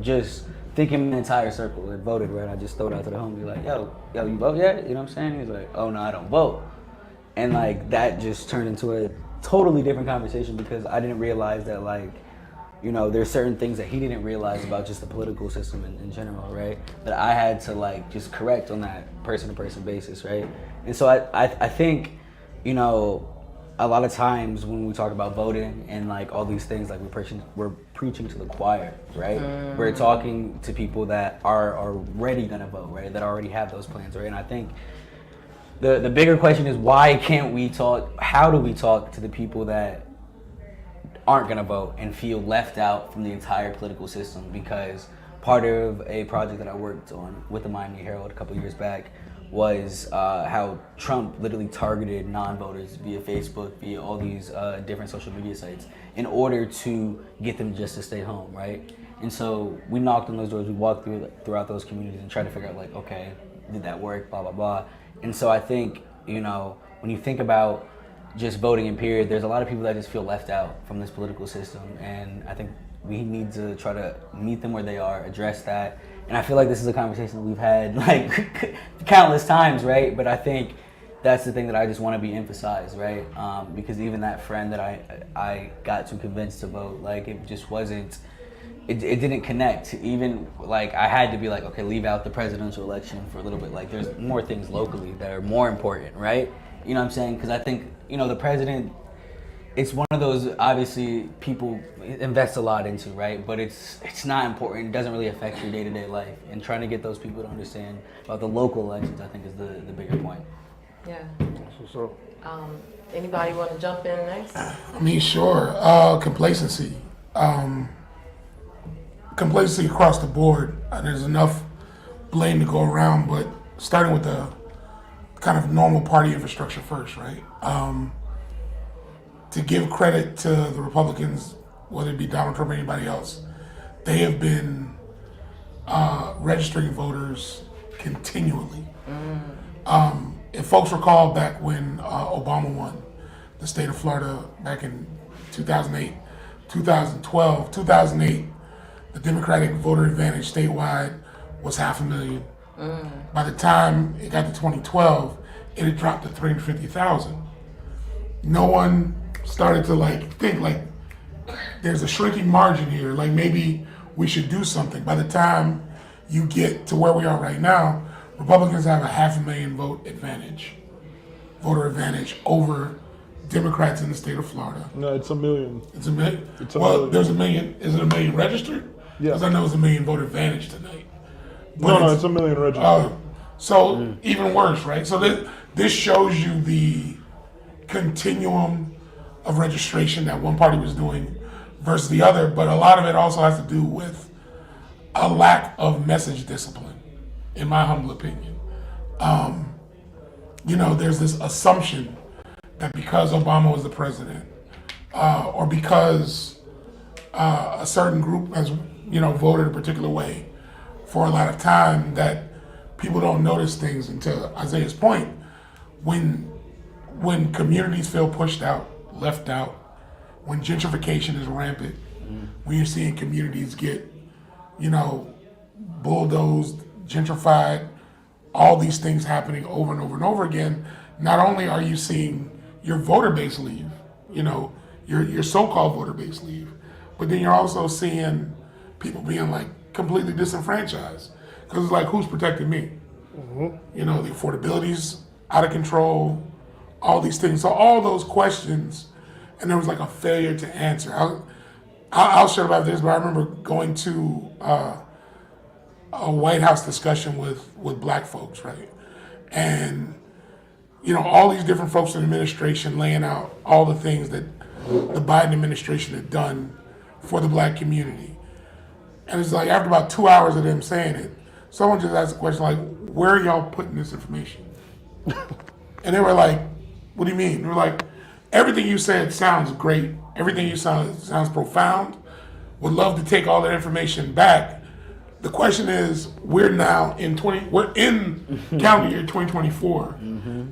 just thinking an entire circle that voted, right? I just throw it out to the homie, like, yo, you vote yet? You know what I'm saying? He's like, oh no, I don't vote. And that just turned into a totally different conversation because I didn't realize that there's certain things that he didn't realize about just the political system in general, right? That I had to just correct on that person-to-person basis, right? And so I think, a lot of times when we talk about voting and all these things, we're preaching to the choir, right? We're talking to people that are already gonna vote, right? That already have those plans, right? And I think the bigger question is why can't we talk? How do we talk to the people that aren't gonna vote and feel left out from the entire political system? Because part of a project that I worked on with the Miami Herald a couple years back was how Trump literally targeted non-voters via Facebook, via all these different social media sites in order to get them just to stay home, right? And so we knocked on those doors, we walked throughout those communities and tried to figure out okay, did that work, blah, blah, blah. And so I think, when you think about just voting in period, there's a lot of people that just feel left out from this political system. And I think we need to try to meet them where they are, address that. And I feel like this is a conversation that we've had countless times, right? But I think that's the thing that I just want to be emphasized, right? Because even that friend that I got to convince to vote, it just wasn't, it didn't connect. Even I had to be okay, leave out the presidential election for a little bit. There's more things locally that are more important, right? You know what I'm saying? Because I think, the president, it's one of those, obviously, people invest a lot into, right? But it's not important. It doesn't really affect your day-to-day life. And trying to get those people to understand about the local elections, I think, is the bigger point. Yeah. So. Anybody want to jump in next? I mean, sure. Complacency. Complacency across the board. There's enough blame to go around, but starting with the kind of normal party infrastructure first, right? To give credit to the Republicans, whether it be Donald Trump or anybody else, they have been registering voters continually. If folks recall back when Obama won the state of Florida back in 2008, 2012, 2008, the Democratic voter advantage statewide was 500,000. By the time it got to 2012, it had dropped to 350,000. No one started to think there's a shrinking margin here, maybe we should do something. By the time you get to where we are right now, Republicans have a 500,000 voter advantage over Democrats in the state of Florida. No, it's 1 million. It's 1 million? It's 1 well, million. There's 1 million. Is it 1 million registered? Yeah. Because I know it's 1 million voter advantage tonight. No, it's 1 million registered. So even worse, right? So this shows you the continuum of registration that one party was doing versus the other, but a lot of it also has to do with a lack of message discipline, in my humble opinion. There's this assumption that because Obama was the president, or because a certain group has, voted a particular way for a lot of time, that people don't notice things. And to Isaiah's point, when communities feel pushed out, left out, when gentrification is rampant, when you're seeing communities get, bulldozed, gentrified, all these things happening over and over and over again, not only are you seeing your voter base leave, your so-called voter base leave, but then you're also seeing people being like completely disenfranchised. Because it's like, who's protecting me? The affordability's out of control, all these things. So all those questions, and there was like a failure to answer. I'll shut about this, but I remember going to a White House discussion with black folks, right? And, all these different folks in the administration laying out all the things that the Biden administration had done for the black community. And it's like, after about 2 hours of them saying it, someone just asked a question like, where are y'all putting this information? And they were like, what do you mean? They were like, everything you said sounds great. Everything you sounds profound. Would love to take all that information back. The question is, we're now in calendar year 2024,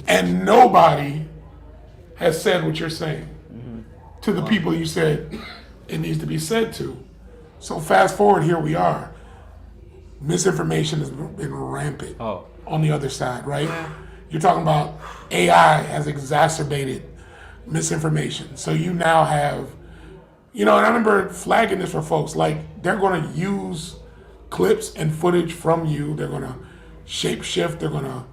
and nobody has said what you're saying to the people you said it needs to be said to. So fast forward, here we are. Misinformation has been rampant on the other side, right? You're talking about AI has exacerbated misinformation. So you now have, and I remember flagging this for folks, like they're going to use clips and footage from you. They're going to shape shift. They're going to,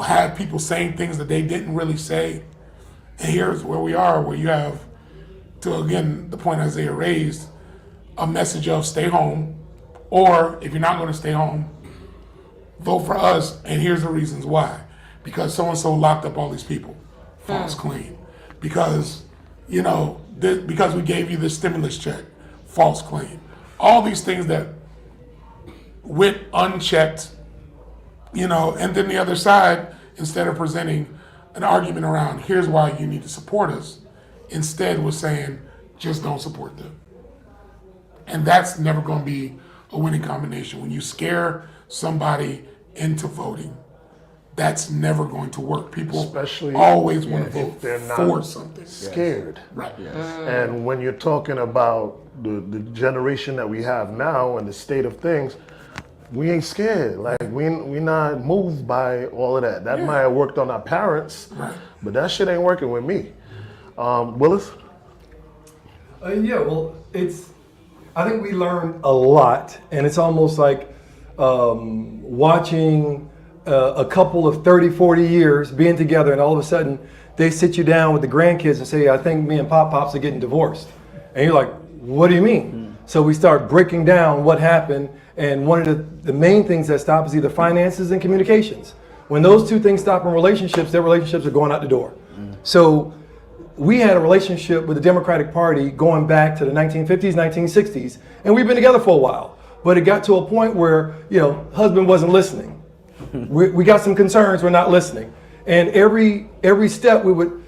have people saying things that they didn't really say. And here's where we are, where you have, to again, the point Isaiah raised, a message of stay home, or if you're not going to stay home, vote for us, and here's the reasons why. Because so-and-so locked up all these people. False claim. Because, because we gave you the stimulus check. False claim. All these things that went unchecked, and then the other side, instead of presenting an argument around, here's why you need to support us, instead was saying, just don't support them. And that's never going to be a winning combination. When you scare somebody into voting, that's never going to work. People especially always want to vote they're not for something. Scared. Right. Yes. And when you're talking about the generation that we have now and the state of things, we ain't scared. Like we not moved by all of that. That might have worked on our parents, but that shit ain't working with me. Willis? I think we learned a lot, and it's almost like watching a couple of 30, 40 years being together, and all of a sudden they sit you down with the grandkids and say, I think me and Pops are getting divorced. And you're like, what do you mean? So we start breaking down what happened, and one of the main things that stop is either finances and communications. When those two things stop in relationships, their relationships are going out the door. So we had a relationship with the Democratic Party going back to the 1950s, 1960s, and we've been together for a while. But it got to a point where, husband wasn't listening. We got some concerns, we're not listening. And every step we would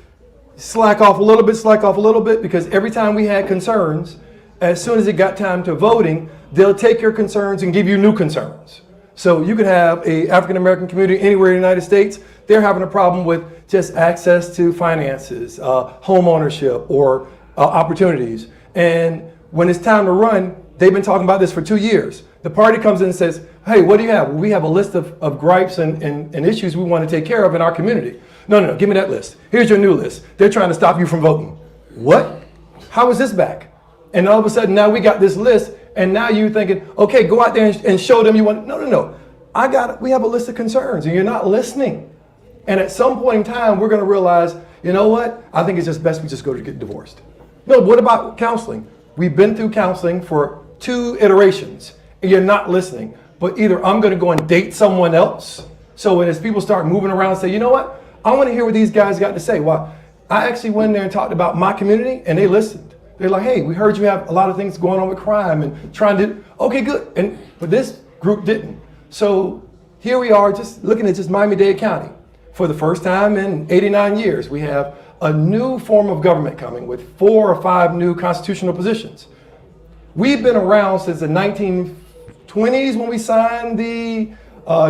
slack off a little bit, because every time we had concerns, as soon as it got time to voting, they'll take your concerns and give you new concerns. So you could have a African American community anywhere in the United States, they're having a problem with just access to finances, home ownership, or opportunities. And when it's time to run, they've been talking about this for 2 years. The party comes in and says, hey, what do you have? Well, we have a list of gripes and issues we want to take care of in our community. No, give me that list. Here's your new list. They're trying to stop you from voting. What? How is this back? And all of a sudden now we got this list, and now you're thinking, okay, go out there and show them you want. No. We have a list of concerns, and you're not listening. And at some point in time, we're going to realize, you know what? I think it's just best we just go to get divorced. No, what about counseling? We've been through counseling for 2 iterations, and you're not listening. But either I'm going to go and date someone else. So as people start moving around and say, you know what? I want to hear what these guys got to say. Well, I actually went there and talked about my community, and they listened. They're like, hey, we heard you have a lot of things going on with crime and trying to, okay, good. But this group didn't. So here we are just looking at just Miami-Dade County. For the first time in 89 years, we have a new form of government coming with 4 or 5 new constitutional positions. We've been around since the 1920s when we signed the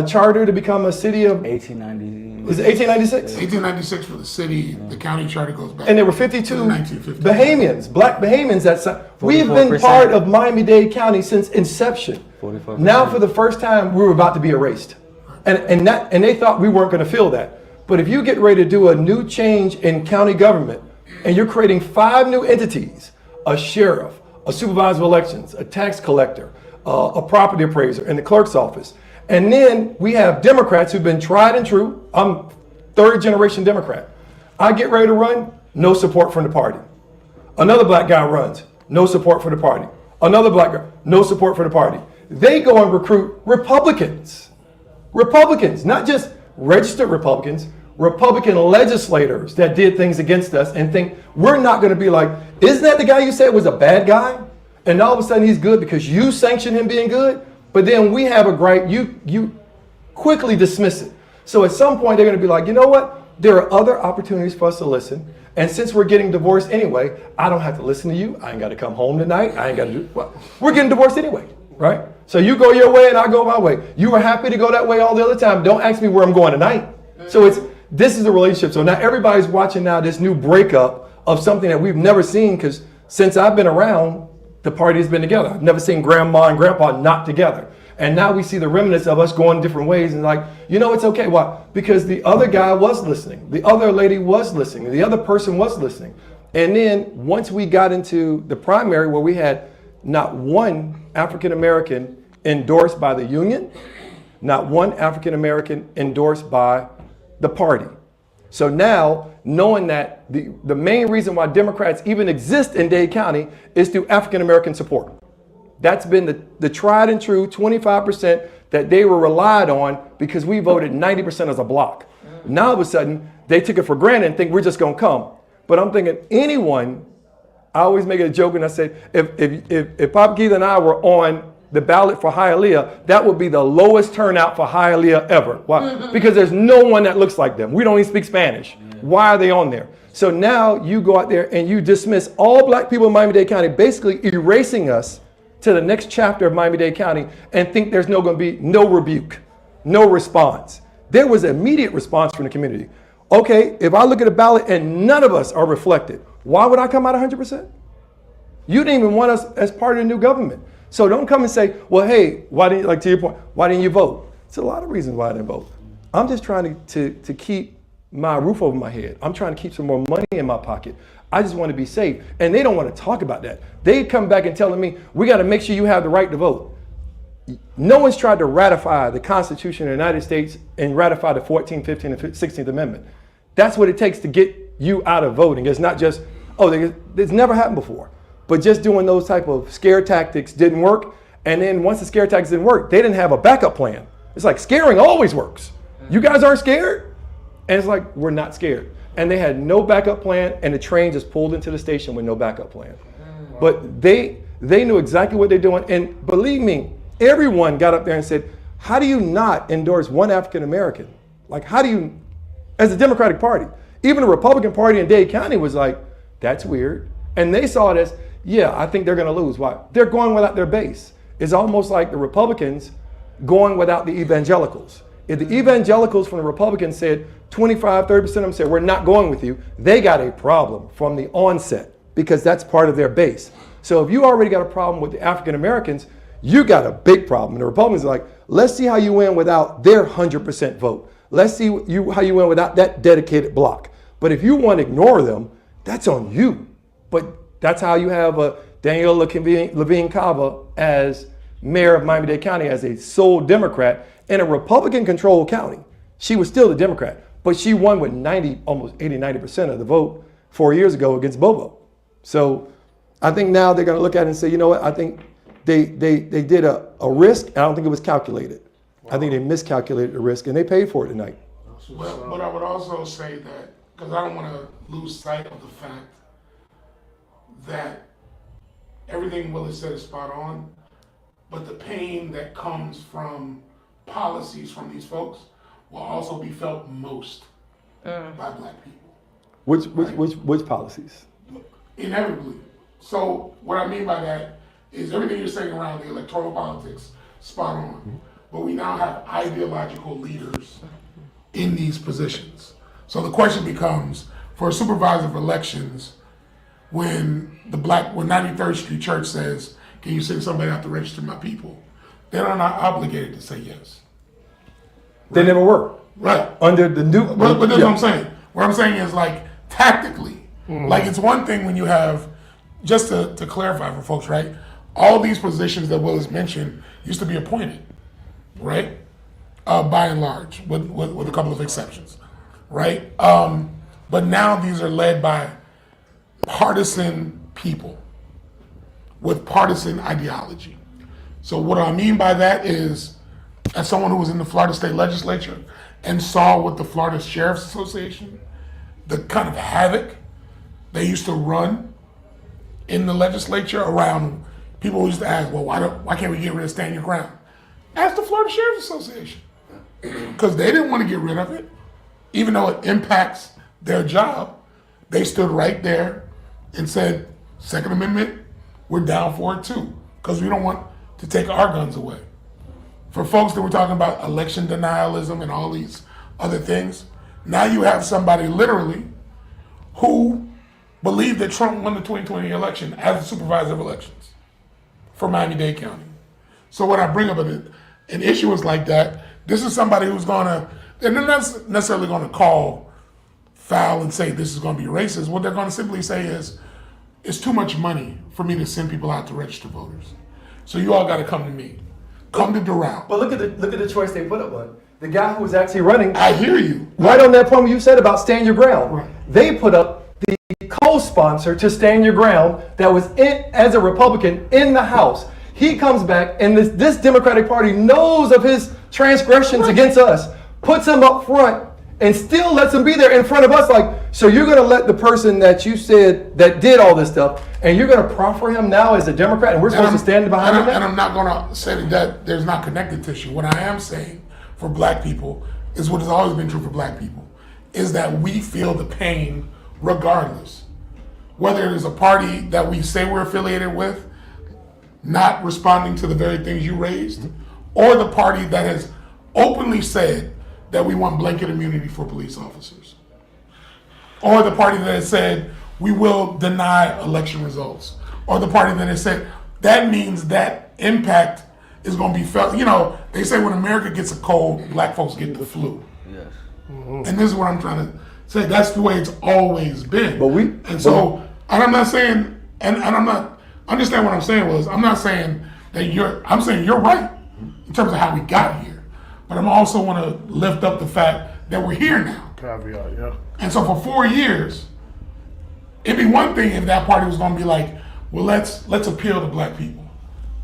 charter to become a city of 1890. Was it 1896? 1896 for the city. The county charter goes back. And there were 52 1950. black Bahamians that signed. We've been part of Miami-Dade County since inception. 44%. Now for the first time, we're about to be erased. And they thought we weren't going to feel that. But if you get ready to do a new change in county government and you're creating 5 new entities, a sheriff, a supervisor of elections, a tax collector, a property appraiser, and the clerk's office. And then we have Democrats who've been tried and true. I'm 3rd generation Democrat. I get ready to run, no support from the party. Another black guy runs, no support for the party. Another black guy, no support for the party. They go and recruit Republicans. Republicans, not just registered Republicans, Republican legislators that did things against us and think we're not going to be like, isn't that the guy you said was a bad guy? And all of a sudden he's good because you sanctioned him being good. But then we have a gripe, you quickly dismiss it. So at some point they're going to be like, you know what? There are other opportunities for us to listen. And since we're getting divorced anyway, I don't have to listen to you. I ain't got to come home tonight. I ain't got to do, well, we're getting divorced anyway, right? So you go your way and I go my way. You were happy to go that way all the other time. Don't ask me where I'm going tonight. So this is a relationship. So now everybody's watching now this new breakup of something that we've never seen, because since I've been around, the party's been together. I've never seen grandma and grandpa not together. And now we see the remnants of us going different ways and like, you know, it's okay. Why? Because the other guy was listening. The other lady was listening. The other person was listening. And then once we got into the primary where we had not one African-American endorsed by the union, not one African-American endorsed by the party. So now, knowing that the main reason why Democrats even exist in Dade County is through African-American support. That's been the tried and true 25% that they were relied on because we voted 90% as a block. Now all of a sudden, they took it for granted and think we're just gonna come. But I'm thinking anyone, I always make a joke and I say, if Pop Keith and I were on the ballot for Hialeah, that would be the lowest turnout for Hialeah ever. Why? Because there's no one that looks like them. We don't even speak Spanish. Why are they on there? So now you go out there and you dismiss all black people in Miami-Dade County, basically erasing us to the next chapter of Miami-Dade County and think there's going to be no rebuke, no response. There was immediate response from the community. Okay, if I look at a ballot and none of us are reflected, why would I come out 100%? You didn't even want us as part of the new government. So don't come and say, well, hey, why didn't you, like to your point, why didn't you vote? It's a lot of reasons why I didn't vote. I'm just trying to keep my roof over my head. I'm trying to keep some more money in my pocket. I just want to be safe. And they don't want to talk about that. They come back and telling me, we got to make sure you have the right to vote. No one's tried to ratify the Constitution of the United States and ratify the 14th, 15th, and 16th Amendment. That's what it takes to get you out of voting. It's not just, it's never happened before. But just doing those type of scare tactics didn't work. And then once the scare tactics didn't work, they didn't have a backup plan. It's like scaring always works. You guys aren't scared? And it's like, we're not scared. And they had no backup plan, and the train just pulled into the station with no backup plan. But they knew exactly what they're doing. And believe me, everyone got up there and said, how do you not endorse one African American? Like, how do you, as a Democratic Party, even the Republican Party in Dade County was like, that's weird. And they saw it as, yeah, I think they're going to lose. Why? They're going without their base. It's almost like the Republicans going without the evangelicals. If the evangelicals from the Republicans said 25, 30% of them said, we're not going with you, they got a problem from the onset because that's part of their base. So if you already got a problem with the African Americans, you got a big problem. And the Republicans are like, let's see how you win without their 100% vote. Let's see how you win without that dedicated block. But if you want to ignore them, that's on you. But that's how you have Danielle Levine Cava as mayor of Miami-Dade County as a sole Democrat in a Republican-controlled county. She was still a Democrat, but she won with almost 80, 90% of the vote 4 years ago against Bobo. So I think now they're going to look at it and say, you know what, I think they did a risk, and I don't think it was calculated. Wow. I think they miscalculated the risk, and they paid for it tonight. But I would also say that, because I don't want to lose sight of the fact that everything Willis said is spot on, but the pain that comes from policies from these folks will also be felt most by black people. Which policies? Inevitably. So what I mean by that is everything you're saying around the electoral politics, spot on. Mm-hmm. But we now have ideological leaders in these positions. So the question becomes, for a supervisor of elections, when 93rd Street Church says, can you send somebody out to register my people? They're not obligated to say yes. They never were. Right. Under the new. But that's what I'm saying. What I'm saying is like tactically, like it's one thing when you have, just to clarify for folks, right? All these positions that Willis mentioned used to be appointed, right? By and large, with a couple of exceptions, right? But now these are led by partisan people with partisan ideology. So what I mean by that is, as someone who was in the Florida State Legislature and saw with the Florida Sheriff's Association, the kind of havoc they used to run in the legislature around people who used to ask, well, why can't we get rid of Stand Your Ground? Ask the Florida Sheriff's Association. Because they didn't want to get rid of it. Even though it impacts their job, they stood right there and said, Second Amendment, we're down for it too. Because we don't want to take our guns away. For folks that were talking about election denialism and all these other things, now you have somebody literally who believed that Trump won the 2020 election as the supervisor of elections for Miami-Dade County. So when I bring up an issue is like that, this is somebody who's they're not necessarily gonna call foul and say this is gonna be racist. What they're gonna simply say is, it's too much money for me to send people out to register voters. So you all gotta come to me. Come to Doral. But look at the choice they put up on. The guy who was actually running. I hear you. Right on that point you said about Stand Your Ground. Right. They put up the co-sponsor to Stand Your Ground that was as a Republican in the House. He comes back and this Democratic Party knows of his transgressions against us, puts him up front and still lets him be there in front of us. Like, so you're going to let the person that you said that did all this stuff, and you're going to proffer him now as a Democrat, and we're supposed to stand behind him? And I'm not going to say that there's not connective tissue. What I am saying for black people is what has always been true for black people, is that we feel the pain regardless. Whether it is a party that we say we're affiliated with, not responding to the very things you raised, or the party that has openly said that we want blanket immunity for police officers, or the party that has said we will deny election results, or the party that has said that means that impact is going to be felt. You know, they say when America gets a cold, black folks get the flu. Yes. And this is what I'm trying to say. That's the way it's always been. And I'm not saying, and I'm not, understand what I'm saying was, I'm not saying that I'm saying you're right in terms of how we got here. But I'm also want to lift up the fact that we're here now. Caveat, yeah. And so for 4 years, it'd be one thing if that party was going to be like, well, let's appeal to black people.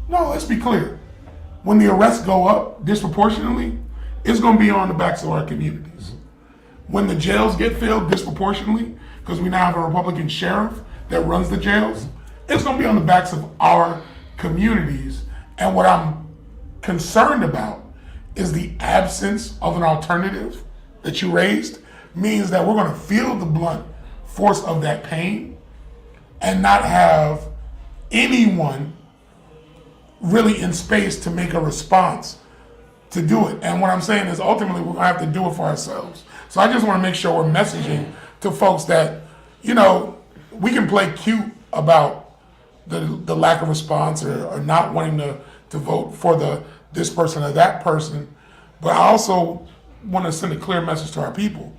No, let's be clear. When the arrests go up disproportionately, it's going to be on the backs of our communities. When the jails get filled disproportionately, because we now have a Republican sheriff that runs the jails, it's going to be on the backs of our communities. And what I'm concerned about is the absence of an alternative that you raised means that we're going to feel the blunt force of that pain and not have anyone really in space to make a response to do it. And what I'm saying is ultimately we're going to have to do it for ourselves. So I just want to make sure we're messaging to folks that, you know, we can play cute about the lack of response or not wanting to vote for this person or that person, but I also want to send a clear message to our people.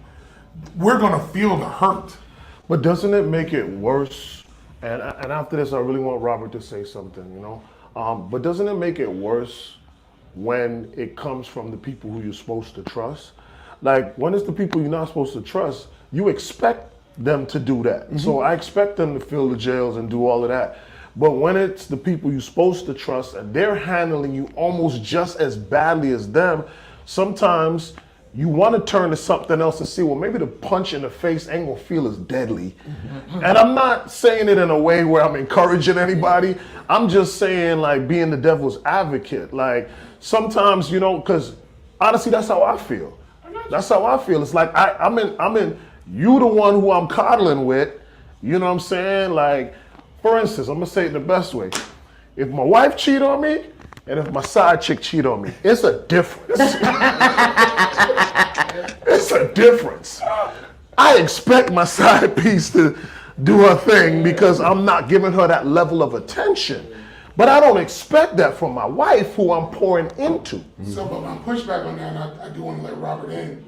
We're going to feel the hurt. But doesn't it make it worse? And after this, I really want Robert to say something, you know? But doesn't it make it worse when it comes from the people who you're supposed to trust? Like, when it's the people you're not supposed to trust, you expect them to do that. Mm-hmm. So I expect them to fill the jails and do all of that. But when it's the people you're supposed to trust and they're handling you almost just as badly as them, sometimes you want to turn to something else and see, well, maybe the punch in the face ain't gonna feel as deadly. Mm-hmm. And I'm not saying it in a way where I'm encouraging anybody. I'm just saying, like, being the devil's advocate. Like, sometimes, you know, because honestly, that's how I feel. That's how I feel. It's like I'm in you the one who I'm coddling with, you know what I'm saying? Like, for instance, I'm gonna say it the best way. If my wife cheat on me, and if my side chick cheat on me, it's a difference. It's a difference. I expect my side piece to do her thing because I'm not giving her that level of attention. But I don't expect that from my wife, who I'm pouring into. So, but my pushback on that, and I do want to let Robert in,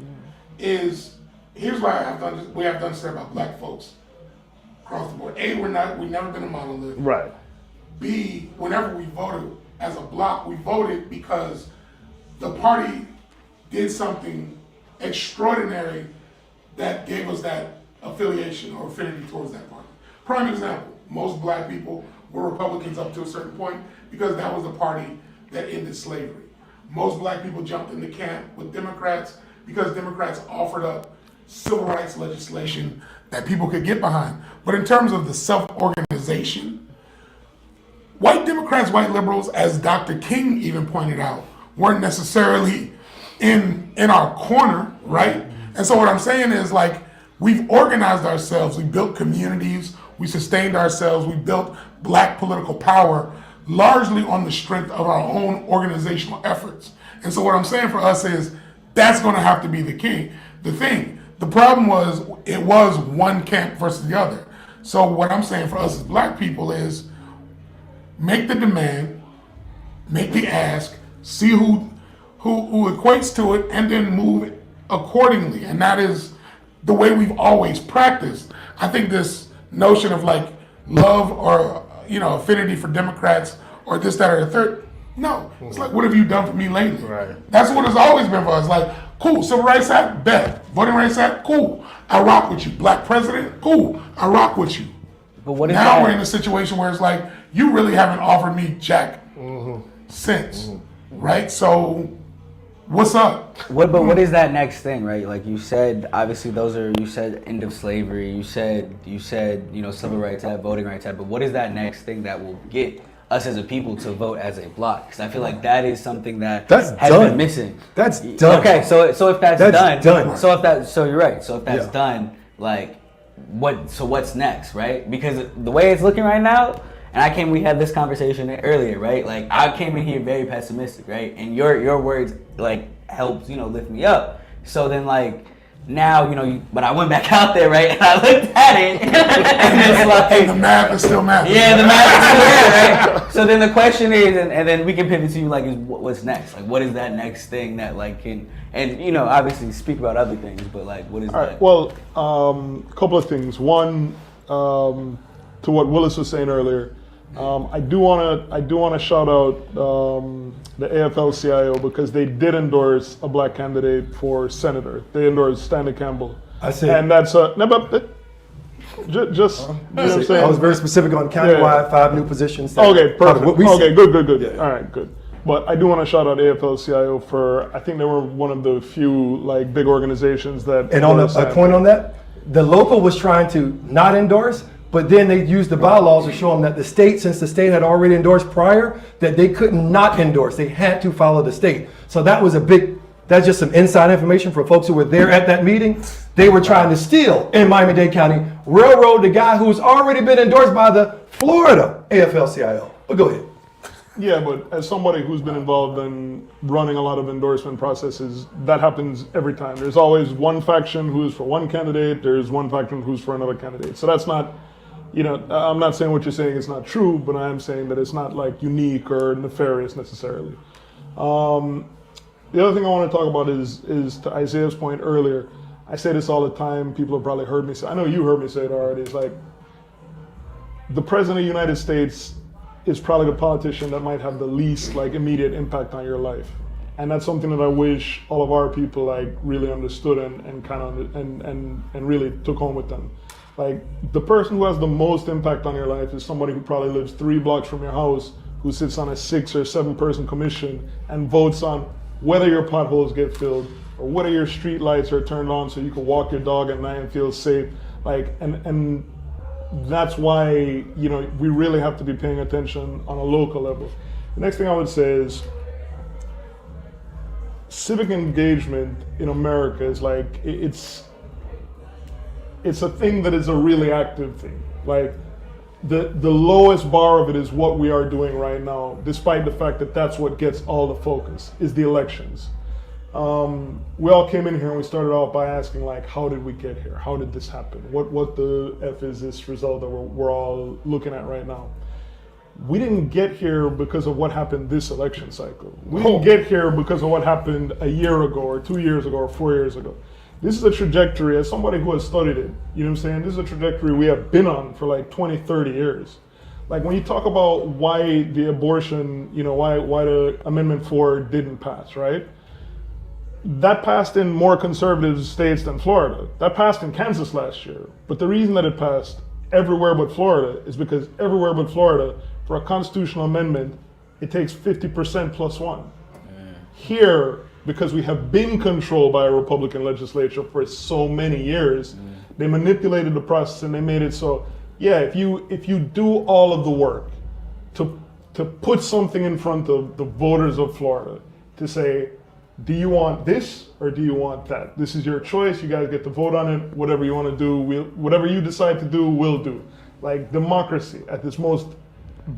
is here's why we have to understand about black folks across the board. A, we've never been a monolith. Right. B, whenever we voted as a block, we voted because the party did something extraordinary that gave us that affiliation or affinity towards that party. Prime example, most black people were Republicans up to a certain point because that was the party that ended slavery. Most black people jumped into camp with Democrats because Democrats offered up civil rights legislation that people could get behind. But in terms of the self-organization, white Democrats, white liberals, as Dr. King even pointed out, weren't necessarily in our corner, right? And so what I'm saying is, like, we've organized ourselves, we built communities, we sustained ourselves, we built black political power largely on the strength of our own organizational efforts. And so what I'm saying for us is that's going to have to be the thing. The problem was it was one camp versus the other. So what I'm saying for us as black people is make the demand, make the ask, see who equates to it, and then move accordingly. And that is the way we've always practiced. I think this notion of like love or affinity for Democrats or this, that, or the third, no. It's like, what have you done for me lately? Right. That's what it's always been for us. Like, cool, Civil Rights Act, bet. Voting Rights Act, cool. I rock with you. Black president, cool. I rock with you. But what is now that? we're in a situation where it's like, you really haven't offered me jack since, right? So what's up? What is that next thing, right? Like you said, obviously you said end of slavery, you said Civil Rights Act, Voting Rights Act, but what is that next thing that will get us as a people to vote as a bloc? Because I feel like that is something that has been missing. That's done. Okay, so if that's done, done. So you're right. So if that's done, like what's next, right? Because the way it's looking right now, and we had this conversation earlier, right? Like I came in here very pessimistic, right? And your words like helped, lift me up. So then like now, but I went back out there, right? And I looked at it and it's like The math is still math. yeah, the math is still there, right? So then the question is, and then we can pivot to you, like, is what's next? Like, what is that next thing that like can, and obviously speak about other things, but like, what is All that? right. Well, a couple of things. One, to what Willis was saying earlier, I do want to shout out the AFL-CIO because they did endorse a black candidate for senator. They endorsed Stanley Campbell. I see. And that's just you know what I'm saying? I was very specific on countywide 5 new positions. Okay, perfect. What we Okay, said. good. Yeah. All right, good. But I do want to shout out AFL-CIO for, I think they were one of the few like big organizations that. And on a point on that, the local was trying to not endorse, but then they used the bylaws to show them that the state, since the state had already endorsed prior, that they couldn't not endorse. They had to follow the state. So that was that's just some inside information for folks who were there at that meeting. They were trying to steal, in Miami-Dade County, railroad the guy who's already been endorsed by the Florida AFL-CIO. But go ahead. Yeah, but as somebody who's been involved in running a lot of endorsement processes, that happens every time. There's always one faction who's for one candidate, there's one faction who's for another candidate. So that's not, I'm not saying what you're saying is not true, but I am saying that it's not like unique or nefarious necessarily. The other thing I want to talk about is to Isaiah's point earlier. I say this all the time, people have probably heard me say, I know you heard me say it already, it's like, the President of the United States is probably the politician that might have the least like immediate impact on your life. And that's something that I wish all of our people like really understood and kind of and really took home with them. Like the person who has the most impact on your life is somebody who probably lives 3 blocks from your house, who sits on a 6 or 7 person commission and votes on whether your potholes get filled or whether your street lights are turned on so you can walk your dog at night and feel safe. Like and that's why we really have to be paying attention on a local level. The next thing I would say is civic engagement in America is like it's a thing that is a really active thing. Like the lowest bar of it is what we are doing right now, despite the fact that that's what gets all the focus, is the elections. We all came in here and we started off by asking like, how did we get here? How did this happen? What the F is this result that we're all looking at right now? we didn't get here because of what happened this election cycle. We didn't get here because of what happened a year ago or 2 years ago or 4 years ago. This is a trajectory, as somebody who has studied it, you know what I'm saying? This is a trajectory we have been on for like 20, 30 years. Like when you talk about why the abortion, you know, why the Amendment 4 didn't pass, right? That passed in more conservative states than Florida. That passed in Kansas last year. But the reason that it passed everywhere but Florida is because everywhere but Florida, for a constitutional amendment, it takes 50% plus one. Here, because we have been controlled by a Republican legislature for so many years, they manipulated the process and they made it so, yeah, if you do all of the work to put something in front of the voters of Florida to say, do you want this or do you want that? This is your choice. You guys get to vote on it. Whatever you want to do, whatever you decide to do, we'll do. Like democracy at this most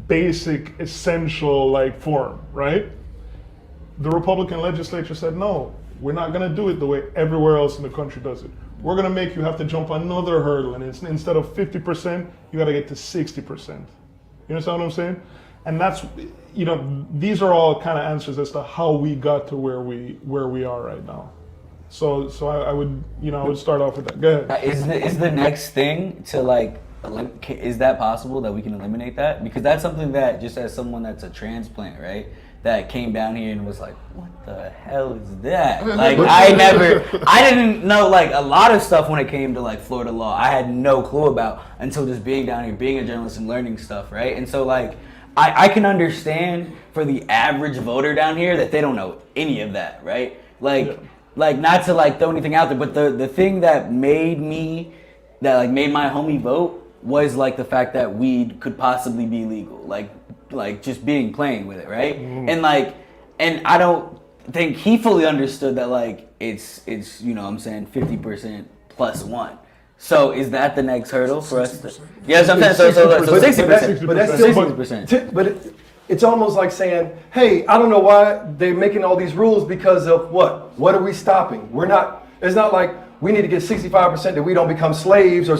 basic, essential like form, right? The Republican legislature said, no, we're not going to do it the way everywhere else in the country does it. We're going to make you have to jump another hurdle, and it's, instead of 50%, you got to get to 60%. You understand what I'm saying? And that's, you know, these are all kind of answers as to how we got to where we are right now. So I would, you know, I would start off with that. Go ahead. Is the next thing to like, is that possible that we can eliminate that? Because that's something that, just as someone that's a transplant, right, that came down here and was like, what the hell is that? Like, I didn't know like a lot of stuff when it came to like Florida law. I had no clue about until just being down here, being a journalist and learning stuff, right? And so like, I can understand for the average voter down here that they don't know any of that, right? Like, like not to like throw anything out there, but the thing that made my homie vote was like the fact that weed could possibly be legal, like just playing with it, right? And like, and I don't think he fully understood that like it's you know what I'm saying 50% plus one. So is that the next hurdle for us? Yeah, sometimes so 60%. But that's still 60%. But it's almost like saying, hey, I don't know why they're making all these rules because of what? What are we stopping? We're not. It's not like we need to get 65% that we don't become slaves or.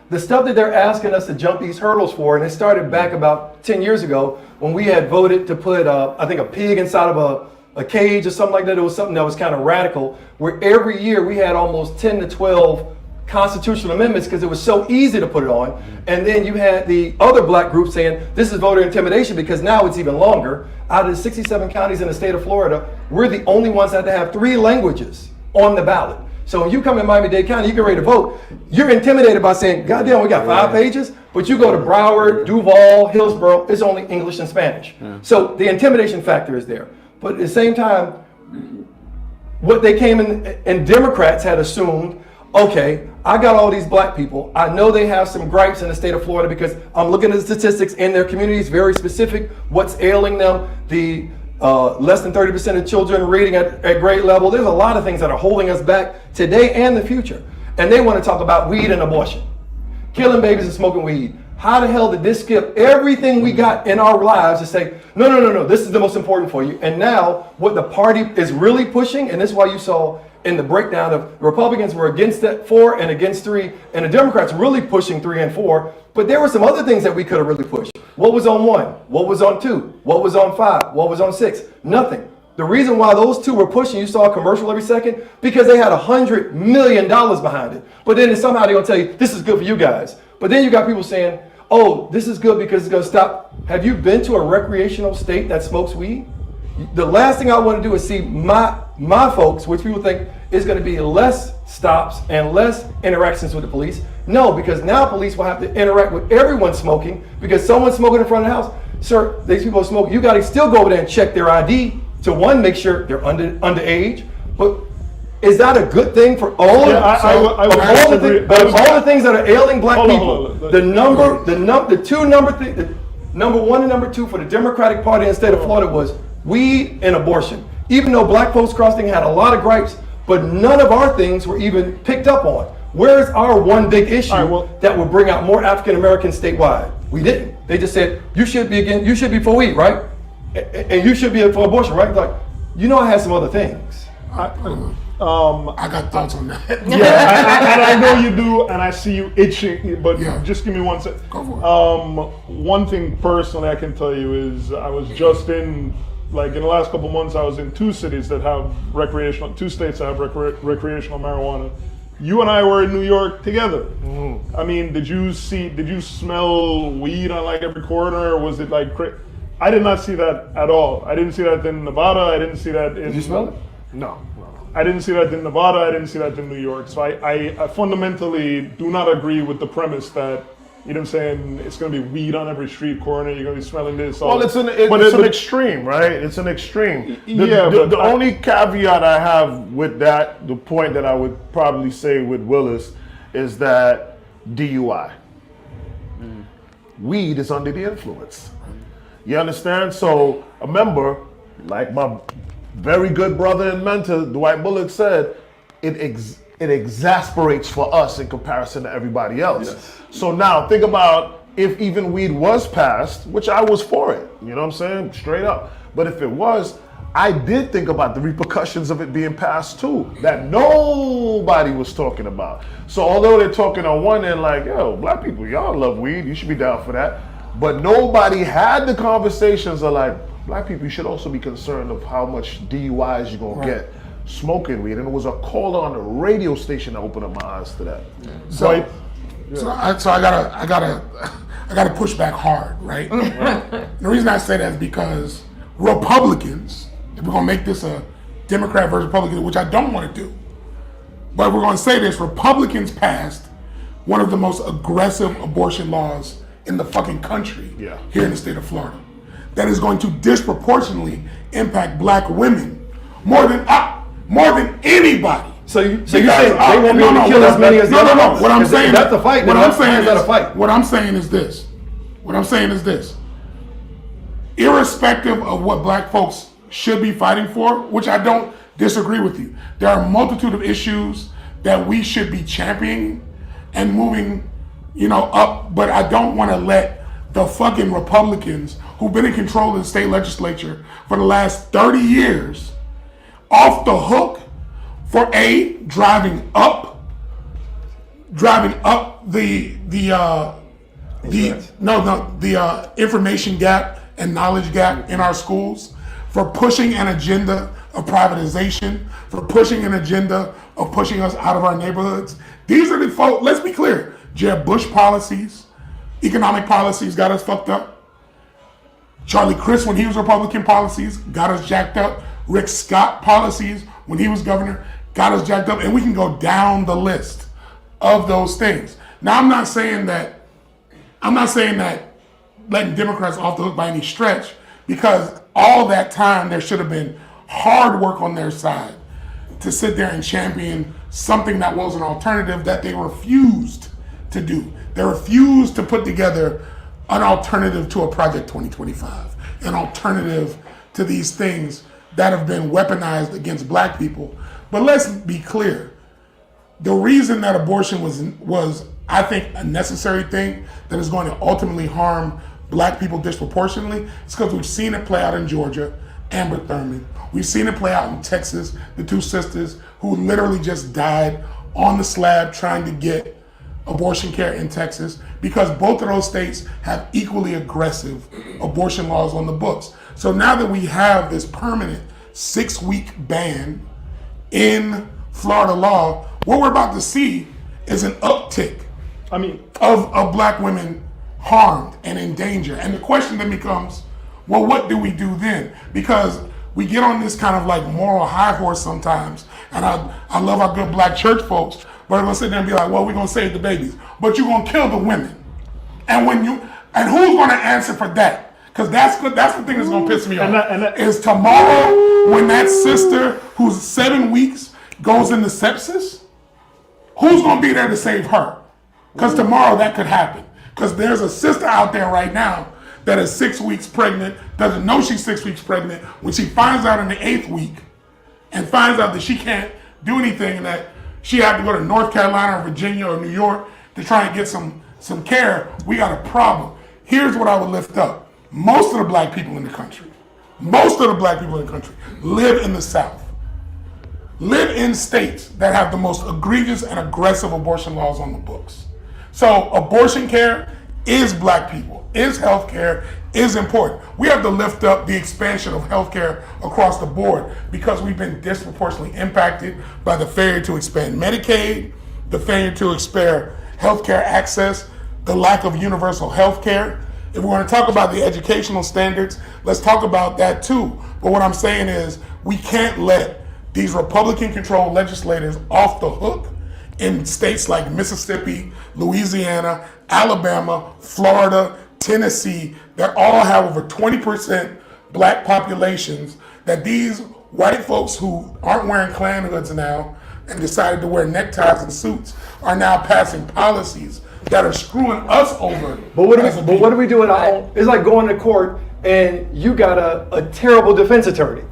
The stuff that they're asking us to jump these hurdles for, and it started back about 10 years ago when we had voted to put, I think, a pig inside of a cage or something like that. It was something that was kind of radical, where every year we had almost 10 to 12 constitutional amendments because it was so easy to put it on. And then you had the other black group saying, this is voter intimidation because now it's even longer. Out of the 67 counties in the state of Florida, we're the only ones that have 3 languages on the ballot. So when you come in Miami-Dade County, you get ready to vote, you're intimidated by saying, God damn, we got 5 pages, but you go to Broward, Duval, Hillsborough, it's only English and Spanish. So the intimidation factor is there. But at the same time, what they came in, and Democrats had assumed, okay, I got all these black people. I know they have some gripes in the state of Florida because I'm looking at the statistics in their communities, very specific, what's ailing them, the less than 30% of children reading at grade level. There's a lot of things that are holding us back today and the future. And they want to talk about weed and abortion. Killing babies and smoking weed. How the hell did this skip everything we got in our lives to say, no, this is the most important for you. And now what the party is really pushing, and this is why you saw in the breakdown of the Republicans were against that 4 and against 3, and the Democrats really pushing 3 and 4. But there were some other things that we could have really pushed. What was on 1? What was on 2? What was on 5? What was on 6? Nothing. The reason why those 2 were pushing, you saw a commercial every second, because they had $100 million behind it. But then somehow they're going to tell you, this is good for you guys. But then you got people saying, oh, this is good because it's going to stop. Have you been to a recreational state that smokes weed? The last thing I want to do is see my folks, which people think is going to be less stops and less interactions with the police. No, because now police will have to interact with everyone smoking because someone's smoking in front of the house. Sir, these people are smoking. You got to still go over there and check their ID to, one, make sure they're underage. But is that a good thing for all of all the things that are ailing black people? The number 1 and number 2 for the Democratic Party in the state of Florida was weed and abortion. Even though Black Folks Crossing had a lot of gripes, but none of our things were even picked up on. Where's our one big issue that would bring out more African Americans statewide? We didn't. They just said, you should be for weed, right? And you should be for abortion, right? Like, you know, I had some other things. I got thoughts on that. Yeah, I know you do, and I see you itching. But Yeah. just give me 1 second. Go for it. One thing personally I can tell you is I was just in the last couple months. I was in 2 cities that have 2 states that have recreational marijuana. You and I were in New York together. I mean, did you smell weed on every corner, or was it I did not see that at all. I didn't see that in Nevada. I didn't see that in. Did you smell it? No. I didn't see that in Nevada. I didn't see that in New York. So I fundamentally do not agree with the premise that, you know what I'm saying, it's going to be weed on every street corner. You're going to be smelling this. Well, it's an extreme, right? It's an extreme. The only caveat I have with that, the point that I would probably say with Willis, is that DUI. Weed is under the influence. You understand? So remember, like my very good brother and mentor, Dwight Bullock, said, it exasperates for us in comparison to everybody else. Yes. So now think about if even weed was passed, which I was for it, you know what I'm saying? Straight up. But if it was, I did think about the repercussions of it being passed too, that nobody was talking about. So although they're talking on one end yo, black people, y'all love weed, you should be down for that. But nobody had the conversations of black people, you should also be concerned of how much DUIs you're gonna get smoking weed. And it was a caller on the radio station that opened up my eyes to that. So I gotta push back hard, right? The reason I say that is because Republicans, if we're gonna make this a Democrat versus Republican, which I don't want to do, but we're gonna say this: Republicans passed one of the most aggressive abortion laws in the fucking country here in the state of Florida. That is going to disproportionately impact black women more than anybody. So you're saying they won't be able to kill as many as the other ones? What I'm saying, that's a fight. What I'm saying is this. Irrespective of what black folks should be fighting for, which I don't disagree with you, there are a multitude of issues that we should be championing and moving, up. But I don't want to let the fucking Republicans who've been in control of the state legislature for the last 30 years off the hook for driving up the information gap and knowledge gap in our schools, for pushing an agenda of privatization, for pushing an agenda of pushing us out of our neighborhoods. These are the folks, let's be clear, Jeb Bush policies, economic policies got us fucked up. Charlie Crist, when he was Republican, policies got us jacked up. Rick Scott policies, when he was governor, got us jacked up. And we can go down the list of those things. Now, I'm not saying that letting Democrats off the hook by any stretch, because all that time there should have been hard work on their side to sit there and champion something that was an alternative that they refused to do. They refused to put together an alternative to a Project 2025, an alternative to these things that have been weaponized against black people. But let's be clear. The reason that abortion was I think, a necessary thing that is going to ultimately harm black people disproportionately is because we've seen it play out in Georgia, Amber Thurman. We've seen it play out in Texas, the 2 sisters who literally just died on the slab trying to get abortion care in Texas, because both of those states have equally aggressive abortion laws on the books. So now that we have this permanent 6-week ban in Florida law, what we're about to see is an uptick of black women harmed and in danger. And the question then becomes, well, what do we do then? Because we get on this kind of like moral high horse sometimes, and I love our good black church folks, but we're gonna sit there and be like, well, we're gonna save the babies, but you're gonna kill the women. And who's gonna answer for that? Because that's the thing that's gonna piss me off. Is tomorrow when that sister who's 7 weeks goes into sepsis, who's gonna be there to save her? Because tomorrow that could happen. Because there's a sister out there right now that is 6 weeks pregnant, doesn't know she's 6 weeks pregnant. When she finds out in the 8th week and finds out that she can't do anything and that she had to go to North Carolina or Virginia or New York to try and get some care, we got a problem. Here's what I would lift up. Most of the black people in the country live in the South. live in states that have the most egregious and aggressive abortion laws on the books. So abortion care is black people, is health care, is important. We have to lift up the expansion of health care across the board because we've been disproportionately impacted by the failure to expand Medicaid, the failure to expand health care access, the lack of universal health care. If we want to talk about the educational standards, let's talk about that too. But what I'm saying is we can't let these Republican-controlled legislators off the hook in states like Mississippi, Louisiana, Alabama, Florida, Tennessee, that all have over 20% black populations, that these white folks who aren't wearing Klan hoods now and decided to wear neckties and suits are now passing policies that are screwing us over. But what do we do at home? It's like going to court and you got a terrible defense attorney.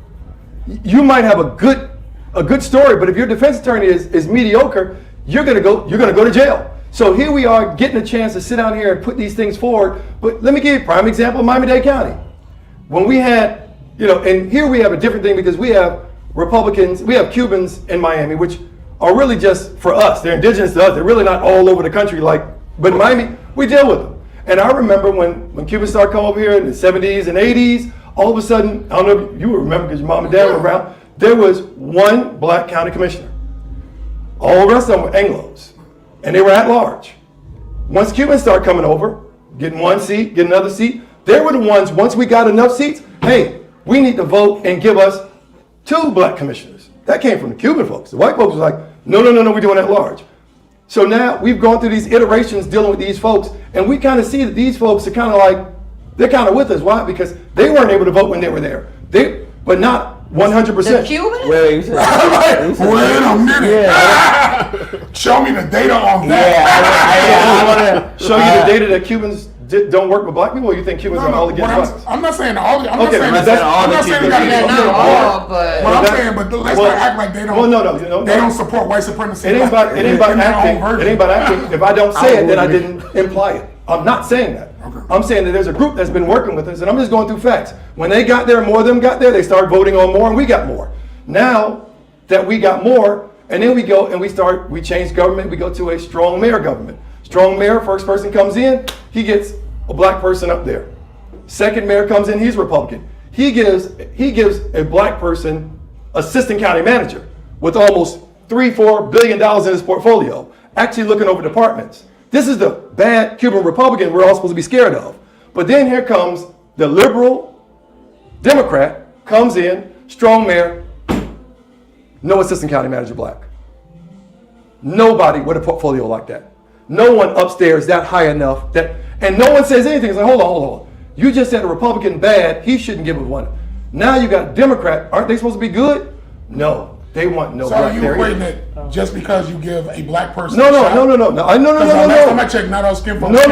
You might have a good story, but if your defense attorney is mediocre, you're gonna go to jail. So here we are getting a chance to sit down here and put these things forward. But let me give you a prime example of Miami-Dade County. When we had, and here we have a different thing because we have Republicans, we have Cubans in Miami, which are really just for us. They're indigenous to us. They're really not all over the country but in Miami, we deal with them. And I remember when Cubans started coming over here in the 70s and 80s, all of a sudden, I don't know if you remember because your mom and dad were around, there was one black county commissioner. All the rest of them were Anglos. And they were at large. Once Cubans started coming over, getting one seat, getting another seat, they were the ones, once we got enough seats, hey, we need to vote and give us 2 black commissioners. That came from the Cuban folks. The white folks were like, no, we're doing at large. So now we've gone through these iterations dealing with these folks, and we kind of see that these folks are kind of like, they're kind of with us. Why? Because they weren't able to vote when they were there. But not 100%. The Cubans? Wait a minute. Yeah. Show me the data on that. I want to show you the data that Cubans don't work with black people, or you think Cubans are all against blacks? I'm not saying all. I'm Okay, not saying they gotta be not all, but What I'm saying, but let's not act like they don't. Well, no. They don't support white supremacy. It ain't about acting. It ain't about acting. If I don't say it, then I didn't imply it. I'm not saying that. Okay. I'm saying that there's a group that's been working with us, and I'm just going through facts. When they got there, more of them got there, they started voting on more, and we got more. Now that we got more, and then we go and we change government, we go to a strong mayor government. Strong mayor, first person comes in, he gets a black person up there. Second mayor comes in, he's Republican. He gives a black person assistant county manager with almost $3-4 billion in his portfolio, actually looking over departments. This is the bad Cuban Republican we're all supposed to be scared of. But then here comes the liberal Democrat, comes in, strong mayor, no assistant county manager black. Nobody with a portfolio like that. No one upstairs that high enough that, and no one says anything. It's like, hold on. You just said a Republican bad, he shouldn't give us one. Now you got Democrat, aren't they supposed to be good? No, they want no black. So you equating it just because you give a black person No. Last time I No. checked, not all skin folks. No.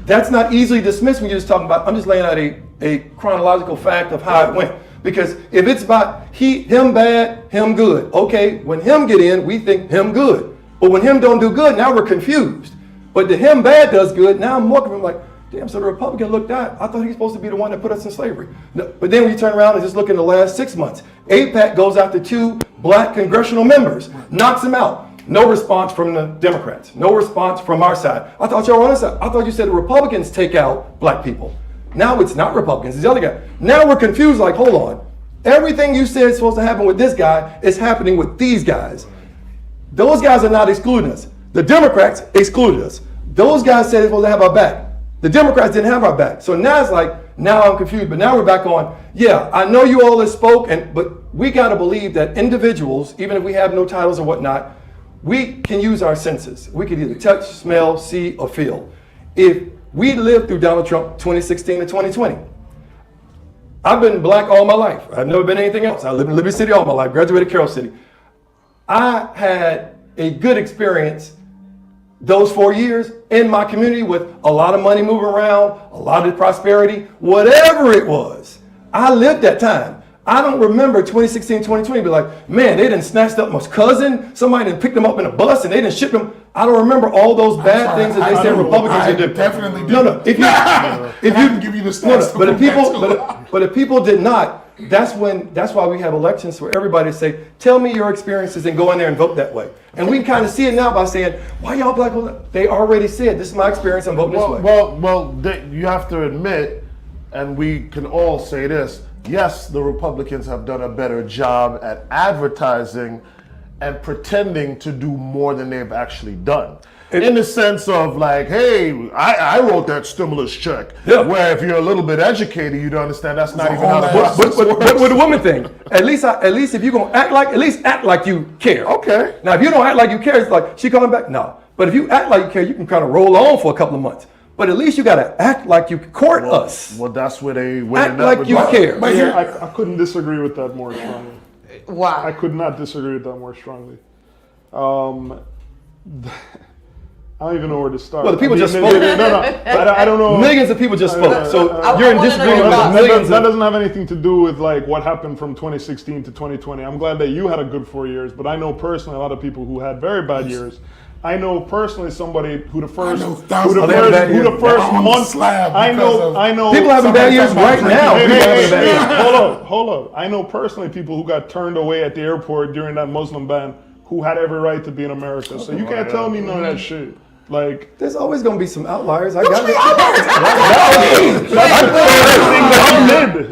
That's not easily dismissed when you're just talking about, I'm just laying out a chronological fact of how it went. Because if it's about him bad, him good. Okay, when him get in, we think him good. But when him don't do good, now we're confused. But the him bad does good, now I'm looking at him like, damn, so the Republican looked out. I thought he was supposed to be the one that put us in slavery. No, but then when you turn around and just look in the last 6 months, AIPAC goes after 2 black congressional members, knocks them out. No response from the Democrats. No response from our side. I thought y'all were on our side. I thought you said the Republicans take out black people. Now it's not Republicans, it's the other guy. Now we're confused, like, hold on. Everything you said is supposed to happen with this guy is happening with these guys. Those guys are not excluding us. The Democrats excluded us. Those guys said they're supposed to have our back. The Democrats didn't have our back. So now it's like, now I'm confused, but now we're back on, yeah, I know you all have spoke, but we gotta believe that individuals, even if we have no titles or whatnot, we can use our senses. We can either touch, smell, see, or feel. If we lived through Donald Trump 2016 to 2020. I've been black all my life. I've never been anything else. I lived in Liberty City all my life, graduated Carroll City. I had a good experience those 4 years in my community with a lot of money moving around, a lot of prosperity, whatever it was. I lived that time. I don't remember 2016, 2020 be like, man, they done snatched up my cousin, somebody done picked them up in a bus and they done shipped them. I don't remember all those bad things that they said Republicans would do. Definitely did. No. If you I can give you the stats. but if people did not, that's why we have elections for everybody to say, tell me your experiences and go in there and vote that way. And we can kind of see it now by saying, why y'all black people? They already said, this is my experience, I'm voting this way. You have to admit, and we can all say this, yes, the Republicans have done a better job at advertising and pretending to do more than they've actually done. In the sense of like, hey, I wrote that stimulus check. Yeah. Where if you're a little bit educated, you'd understand that's not even how the But process with works. the woman thing, at least if you're gonna act like you care. Okay. Now if you don't act like you care, it's like she coming back. No. But if you act like you care, you can kind of roll on for a couple of months. But at least you gotta act like you court us. Well, that's where they Act like you care. But Yeah, I couldn't disagree with that more strongly. I Why? could not disagree with that more strongly. I don't even know where to start. Well, the people just spoke. No, I don't know. Millions of people just spoke. So I you're in wanna know disagreement your with thoughts. millions That of. doesn't have anything to do with like what happened from 2016 to 2020. I'm glad that you had a good 4 years, but I know personally a lot of people who had very bad years. I know personally somebody who the first know thousands of bad years. On the month. slab I because know. of- I know. People having bad Somebody years talking about right drinking. now. Hey, People hey, having bad hey, years. hold up. I know personally people who got turned away at the airport during that Muslim ban who had every right to be in America. So you can't tell me none of that shit. Like, There's always gonna be some outliers. I got it.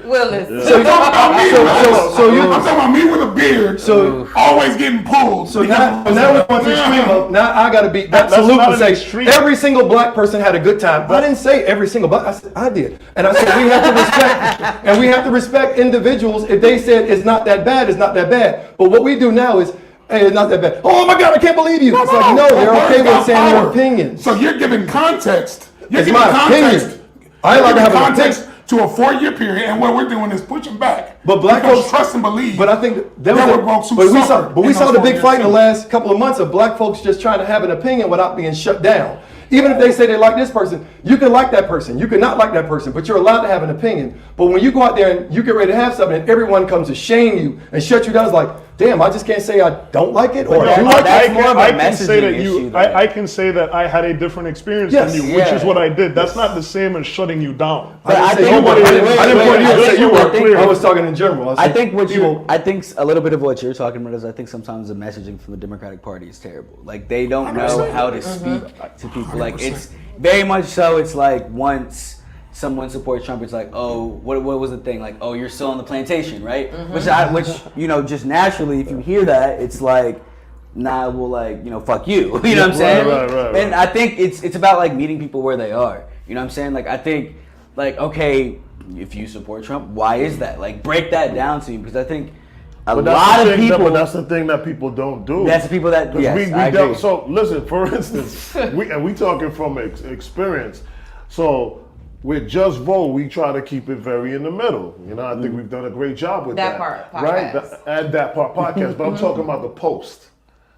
Willis. I'm talking you. about me with a beard, So always getting pulled. So now we're going to the extreme of, now I got to be That's absolute not and an say extreme. every single black person had a good time. I didn't say every single black. I said I did, and I said we have to respect, and we have to respect individuals. If they said it's not that bad, it's not that bad. But what we do now is, hey, it's not that bad. Oh my God, I can't believe you. It's like no, they're okay with saying their opinions. So you're giving context. You're It's giving my context. opinion. I like to have an context to a 4-year period, and what we're doing is pushing back. But black Because folks trust and believe. But I think that There was were folks who but we saw, suffered but we in saw those the 4 big years fight in the too. last couple of months of black folks just trying to have an opinion without being shut down. Even if they say they like this person, you can like that person, you can not like that person, but you're allowed to have an opinion. But when you go out there and you get ready to have something and everyone comes to shame you and shut you down, it's like, damn, I just can't say I don't like it or I do like that's it. more of a I can say that messaging you. issue, though. I can say that I had a different experience Yes. than you, which Yeah. is what I did. That's not the same as shutting you down. But I I think- didn't wait, point you wait, to say you I were. think- I was talking in general. I think what people. I think a little bit of what you're talking about is I think sometimes the messaging from the Democratic Party is terrible. Like they don't know 100%. how to speak to people. Like it's very much so. It's like once someone supports Trump, it's like, oh, what was the thing? Like, oh, you're still on the plantation, right? Which you know, just naturally, if you hear that, it's like, nah, well, like, you know, fuck you. You know what I'm saying? Right. And I think it's about like meeting people where they are. You know what I'm saying? Like I think, like, okay, if you support Trump, why is that? Like break that down to me because I think a lot of people. But that's the thing that people don't do. That's the people that. 'Cause Yes, we I dealt, agree. so listen, for instance, we talking from experience. So with Just Vote, we try to keep it very in the middle. You know, I think we've done a great job with that. That part, right? podcast. And that part podcast. But I'm talking about the post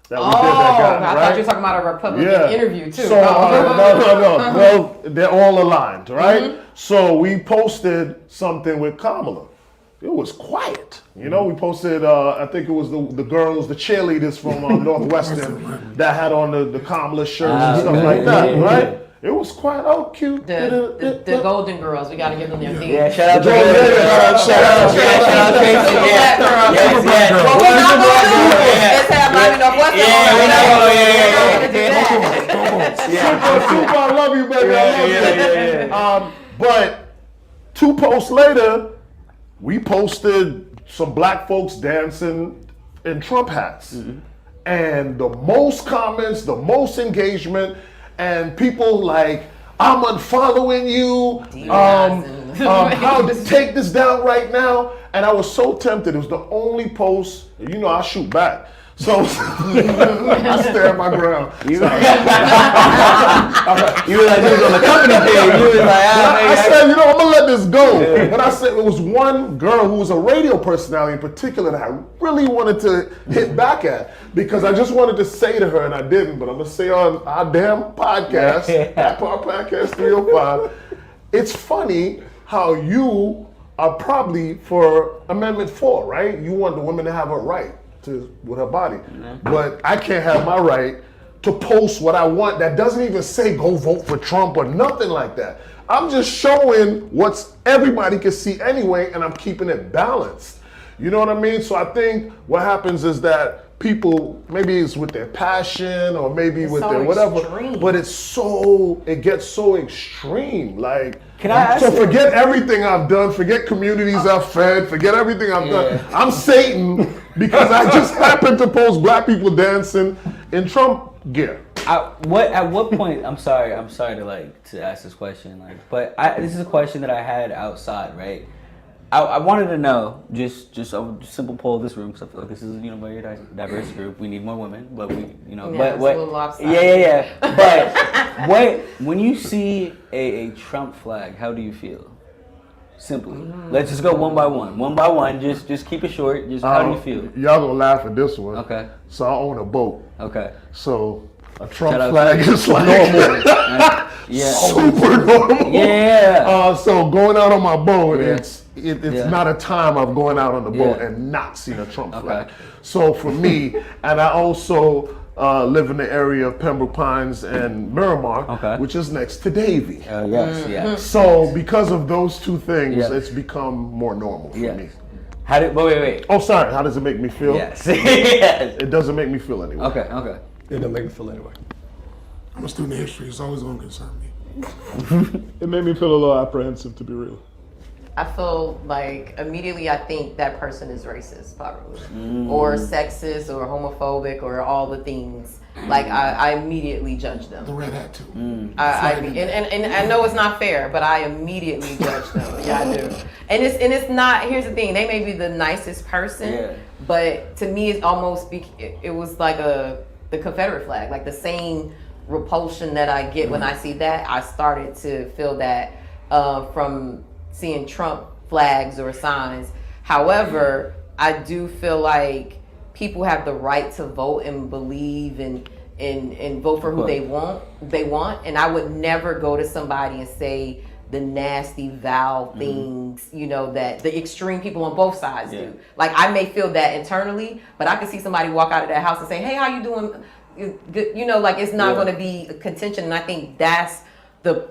that we Oh, did that got, I right? thought you were talking about a Republican interview too. So no. Well, they're all aligned, right? So we posted something with Kamala. It was quiet. You know, we posted, I think it was the girls, the cheerleaders from Northwestern that had on the Kamala shirts and stuff like that, right? It was quiet. Oh, cute. The Golden Girls, we got to give them their theme. Yeah, shout out to Golden Girls. Shout out to Tracy. Black girls. Yes. What we not gonna do is have Miami Northwestern. Super, I love you, baby. I love you. But 2 posts later, we posted some black folks dancing in Trump hats. And the most comments, the most engagement, and people like, I'm unfollowing you. How to take this down right now? And I was so tempted. It was the only post. You know, I shoot back. So I stand my ground. You were like, you was on the company page. You was like, I said, you know, I'm gonna let this go. But I said it was one girl who was a radio personality in particular that I really wanted to hit back at because I just wanted to say to her, and I didn't. But I'm gonna say on our damn podcast, That Part Podcast 305. It's funny how you are probably for Amendment 4, right? You want the women to have a right with her body. But I can't have my right to post what I want that doesn't even say go vote for Trump or nothing like that. I'm just showing what's everybody can see anyway, and I'm keeping it balanced. You know what I mean? So I think what happens is that people, maybe it's with their passion or maybe with so their whatever, extreme. but it gets so extreme. Like, Can I ask so you- forget everything I've done, forget communities I've fed, forget everything I've done. I'm Satan because I just happened to post black people dancing in Trump gear. At what point? I'm sorry to ask this question, but this is a question that I had outside, right? I wanted to know, just a simple poll of this room, because I feel like this is a very diverse group. We need more women, but we, Yeah, but it's what? a little lopsided. Yeah. But when you see a Trump flag, how do you feel? Simply, let's just go one by one. Just keep it short. Just how do you feel? Y'all gonna laugh at this one. Okay. So I own a boat. Okay. So a Trump Shout out flag to you. is like Yeah. super normal. Yeah. So going out on my boat, Yeah. it's Yeah. not a time of going out on the boat Yeah. and not seeing a Trump Okay. flag. So for me, and I also live in the area of Pembroke Pines and Miramar, Okay. which is next to Davie. Yes. So because of those two things, Yes. it's become more normal for me. Yes. How did? Wait. Oh, sorry. How does it make me feel? Yes. Yes. It doesn't make me feel anyway. Okay. It doesn't make me feel anyway. I'm a student of history. It's always going to concern me. It made me feel a little apprehensive, to be real. I feel like immediately I think that person is racist, probably, or sexist, or homophobic, or all the things. Like I immediately judge them. The red hat, too. And I know it's not fair, but I immediately judge them. Yeah, I do. And it's not. Here's the thing: they may be the nicest person, but to me, it's almost it was like the Confederate flag, like the same repulsion that I get when I see that. I started to feel that from seeing Trump flags or signs. However, I do feel like people have the right to vote and believe and vote for who they want. And I would never go to somebody and say the nasty vile things, that the extreme people on both sides do. Like I may feel that internally, but I could see somebody walk out of that house and say, "Hey, how you doing? Good." Like it's not going to be a contention. And I think that's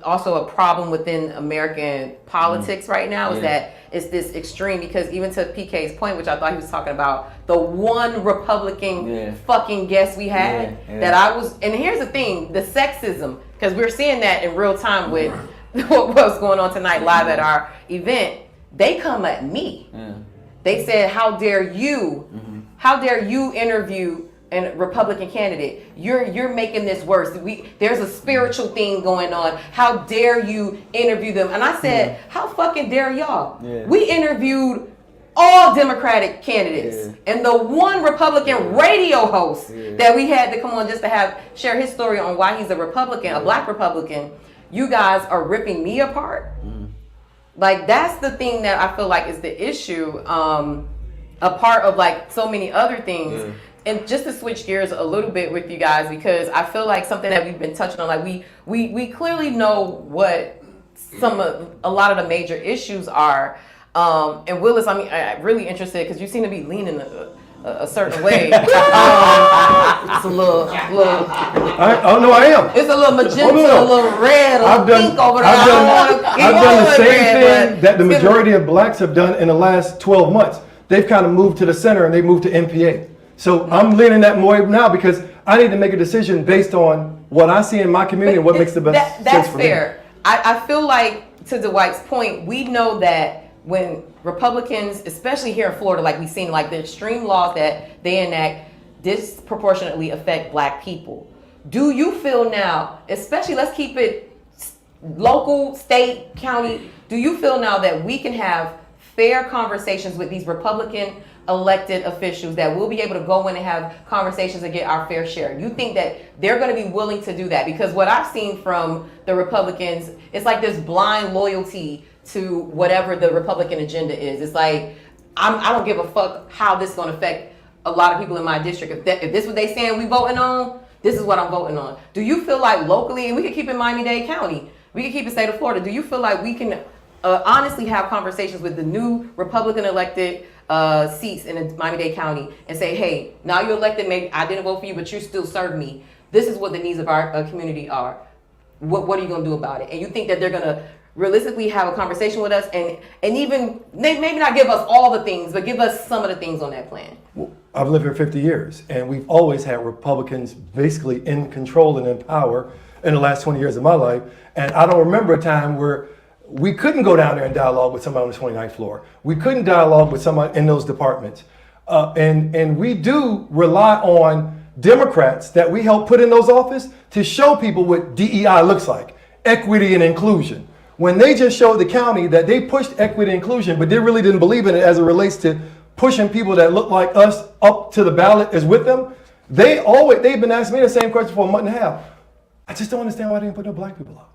also a problem within American politics right now is that it's this extreme, because even to PK's point, which I thought he was talking about, the one Republican fucking guest we had that I was, and here's the thing, the sexism, because we're seeing that in real time with what was going on tonight live at our event. They come at me. They said, how dare you interview a Republican candidate? You're making this worse. There's a spiritual thing going on. How dare you interview them? And I said, how fucking dare y'all? We interviewed all Democratic candidates, and the one Republican radio host that we had to come on just to share his story on why he's a Republican, a black Republican. You guys are ripping me apart. Like that's the thing that I feel like is the issue, a part of like so many other things. And just to switch gears a little bit with you guys, because I feel like something that we've been touching on, like we clearly know what a lot of the major issues are. And Willis, I'm really interested because you seem to be leaning a certain way. It's a little. I am. It's a little magenta, no. a little red, a little pink over there. I've done the same thing that the majority of blacks have done in the last 12 months. They've kind of moved to the center and they moved to MPA. So I'm leaning that more now because I need to make a decision based on what I see in my community and what makes the best sense for me. That's fair. I feel like, to Dwight's point, we know that when Republicans, especially here in Florida, like we've seen, like the extreme laws that they enact disproportionately affect black people. Do you feel now, especially, let's keep it local, state, county, do you feel now that we can have fair conversations with these Republican elected officials, that we'll be able to go in and have conversations and get our fair share? You think that they're going to be willing to do that? Because what I've seen from the Republicans, it's like this blind loyalty to whatever the Republican agenda is. It's like, I don't give a fuck how this is going to affect a lot of people in my district. If this is what they saying we voting on, this is what I'm voting on. Do you feel like locally, and we could keep it Miami-Dade County, we could keep it state of Florida, do you feel like we can honestly have conversations with the new Republican elected seats in Miami-Dade County and say, hey, now you're elected, maybe I didn't vote for you, but you still serve me. This is what the needs of our community are. What are you going to do about it? And you think that they're going to realistically have a conversation with us and even maybe not give us all the things, but give us some of the things on that plan. I've lived here 50 years, and we've always had Republicans basically in control and in power in the last 20 years of my life. And I don't remember a time where we couldn't go down there and dialogue with somebody on the 29th floor. We couldn't dialogue with someone in those departments. And we do rely on Democrats that we help put in those offices to show people what DEI looks like, equity and inclusion. When they just showed the county that they pushed equity and inclusion, but they really didn't believe in it as it relates to pushing people that look like us up to the ballot as with them, they've been asking me the same question for a month and a half. I just don't understand why they didn't put no black people up.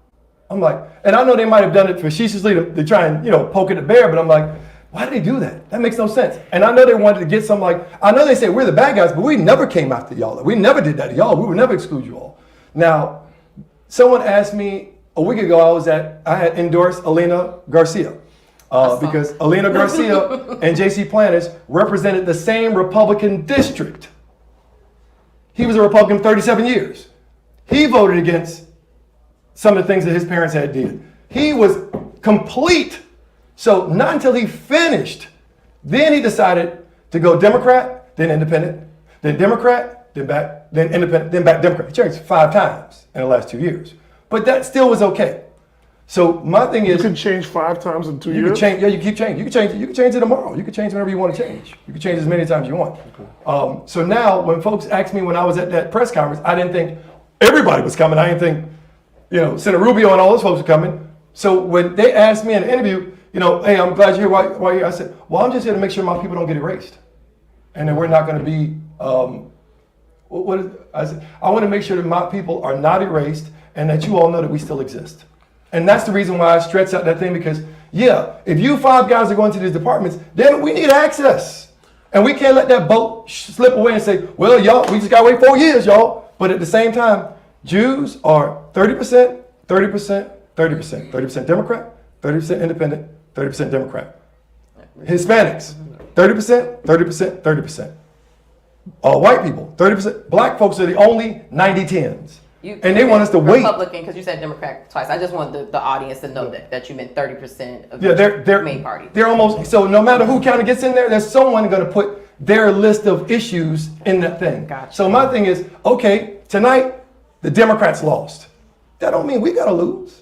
I'm like, and I know they might have done it facetiously to try and, poke at the bear, but I'm like, why did they do that? That makes no sense. And I know they wanted to get some I know they say we're the bad guys, but we never came after y'all. We never did that to y'all. We would never exclude you all. Now, someone asked me a week ago, I had endorsed Alina Garcia. Because Alina Garcia and J.C. Planners represented the same Republican district. He was a Republican 37 years. He voted against some of the things that his parents had did. He was complete. So not until he finished, then he decided to go Democrat, then independent, then Democrat, then back, then independent, then back Democrat. He changed 5 times in the last 2 years. But that still was okay. So my thing is, you can change 5 times in 2 years. You can change. Yeah, you keep changing. You can change it. You can change it tomorrow. You can change whenever you want to change. You can change as many times as you want. Okay. So now, when folks ask me when I was at that press conference, I didn't think everybody was coming. I didn't think, Senator Rubio and all those folks were coming. So when they asked me in the interview, hey, I'm glad you're here. Why are you here? I said, well, I'm just here to make sure my people don't get erased, and that we're not going to be. I said, I want to make sure that my people are not erased, and that you all know that we still exist. And that's the reason why I stretched out that thing, because, if you 5 guys are going to these departments, then we need access. And we can't let that boat slip away and say, well, y'all, we just got to wait 4 years, y'all. But at the same time, Jews are 30%, 30%, 30%. 30% Democrat, 30% independent, 30% Democrat. Hispanics, 30%, 30%, 30%. All white people, 30%. Black folks are the only 90-10s. And they want us to wait. Republican, because you said Democrat twice. I just want the audience to know that you meant 30% of the main party. They're almost, so no matter who kind of gets in there, there's someone going to put their list of issues in that thing. Gotcha. So my thing is, okay, tonight, the Democrats lost. That don't mean we got to lose.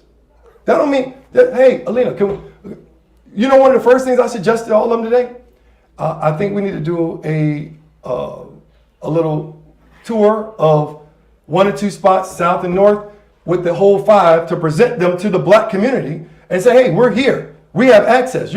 That don't mean that, hey, Alina, one of the first things I suggested to all of them today? I think we need to do a little tour of 1 or 2 spots, south and north, with the whole 5 to present them to the black community and say, hey, we're here. We have access.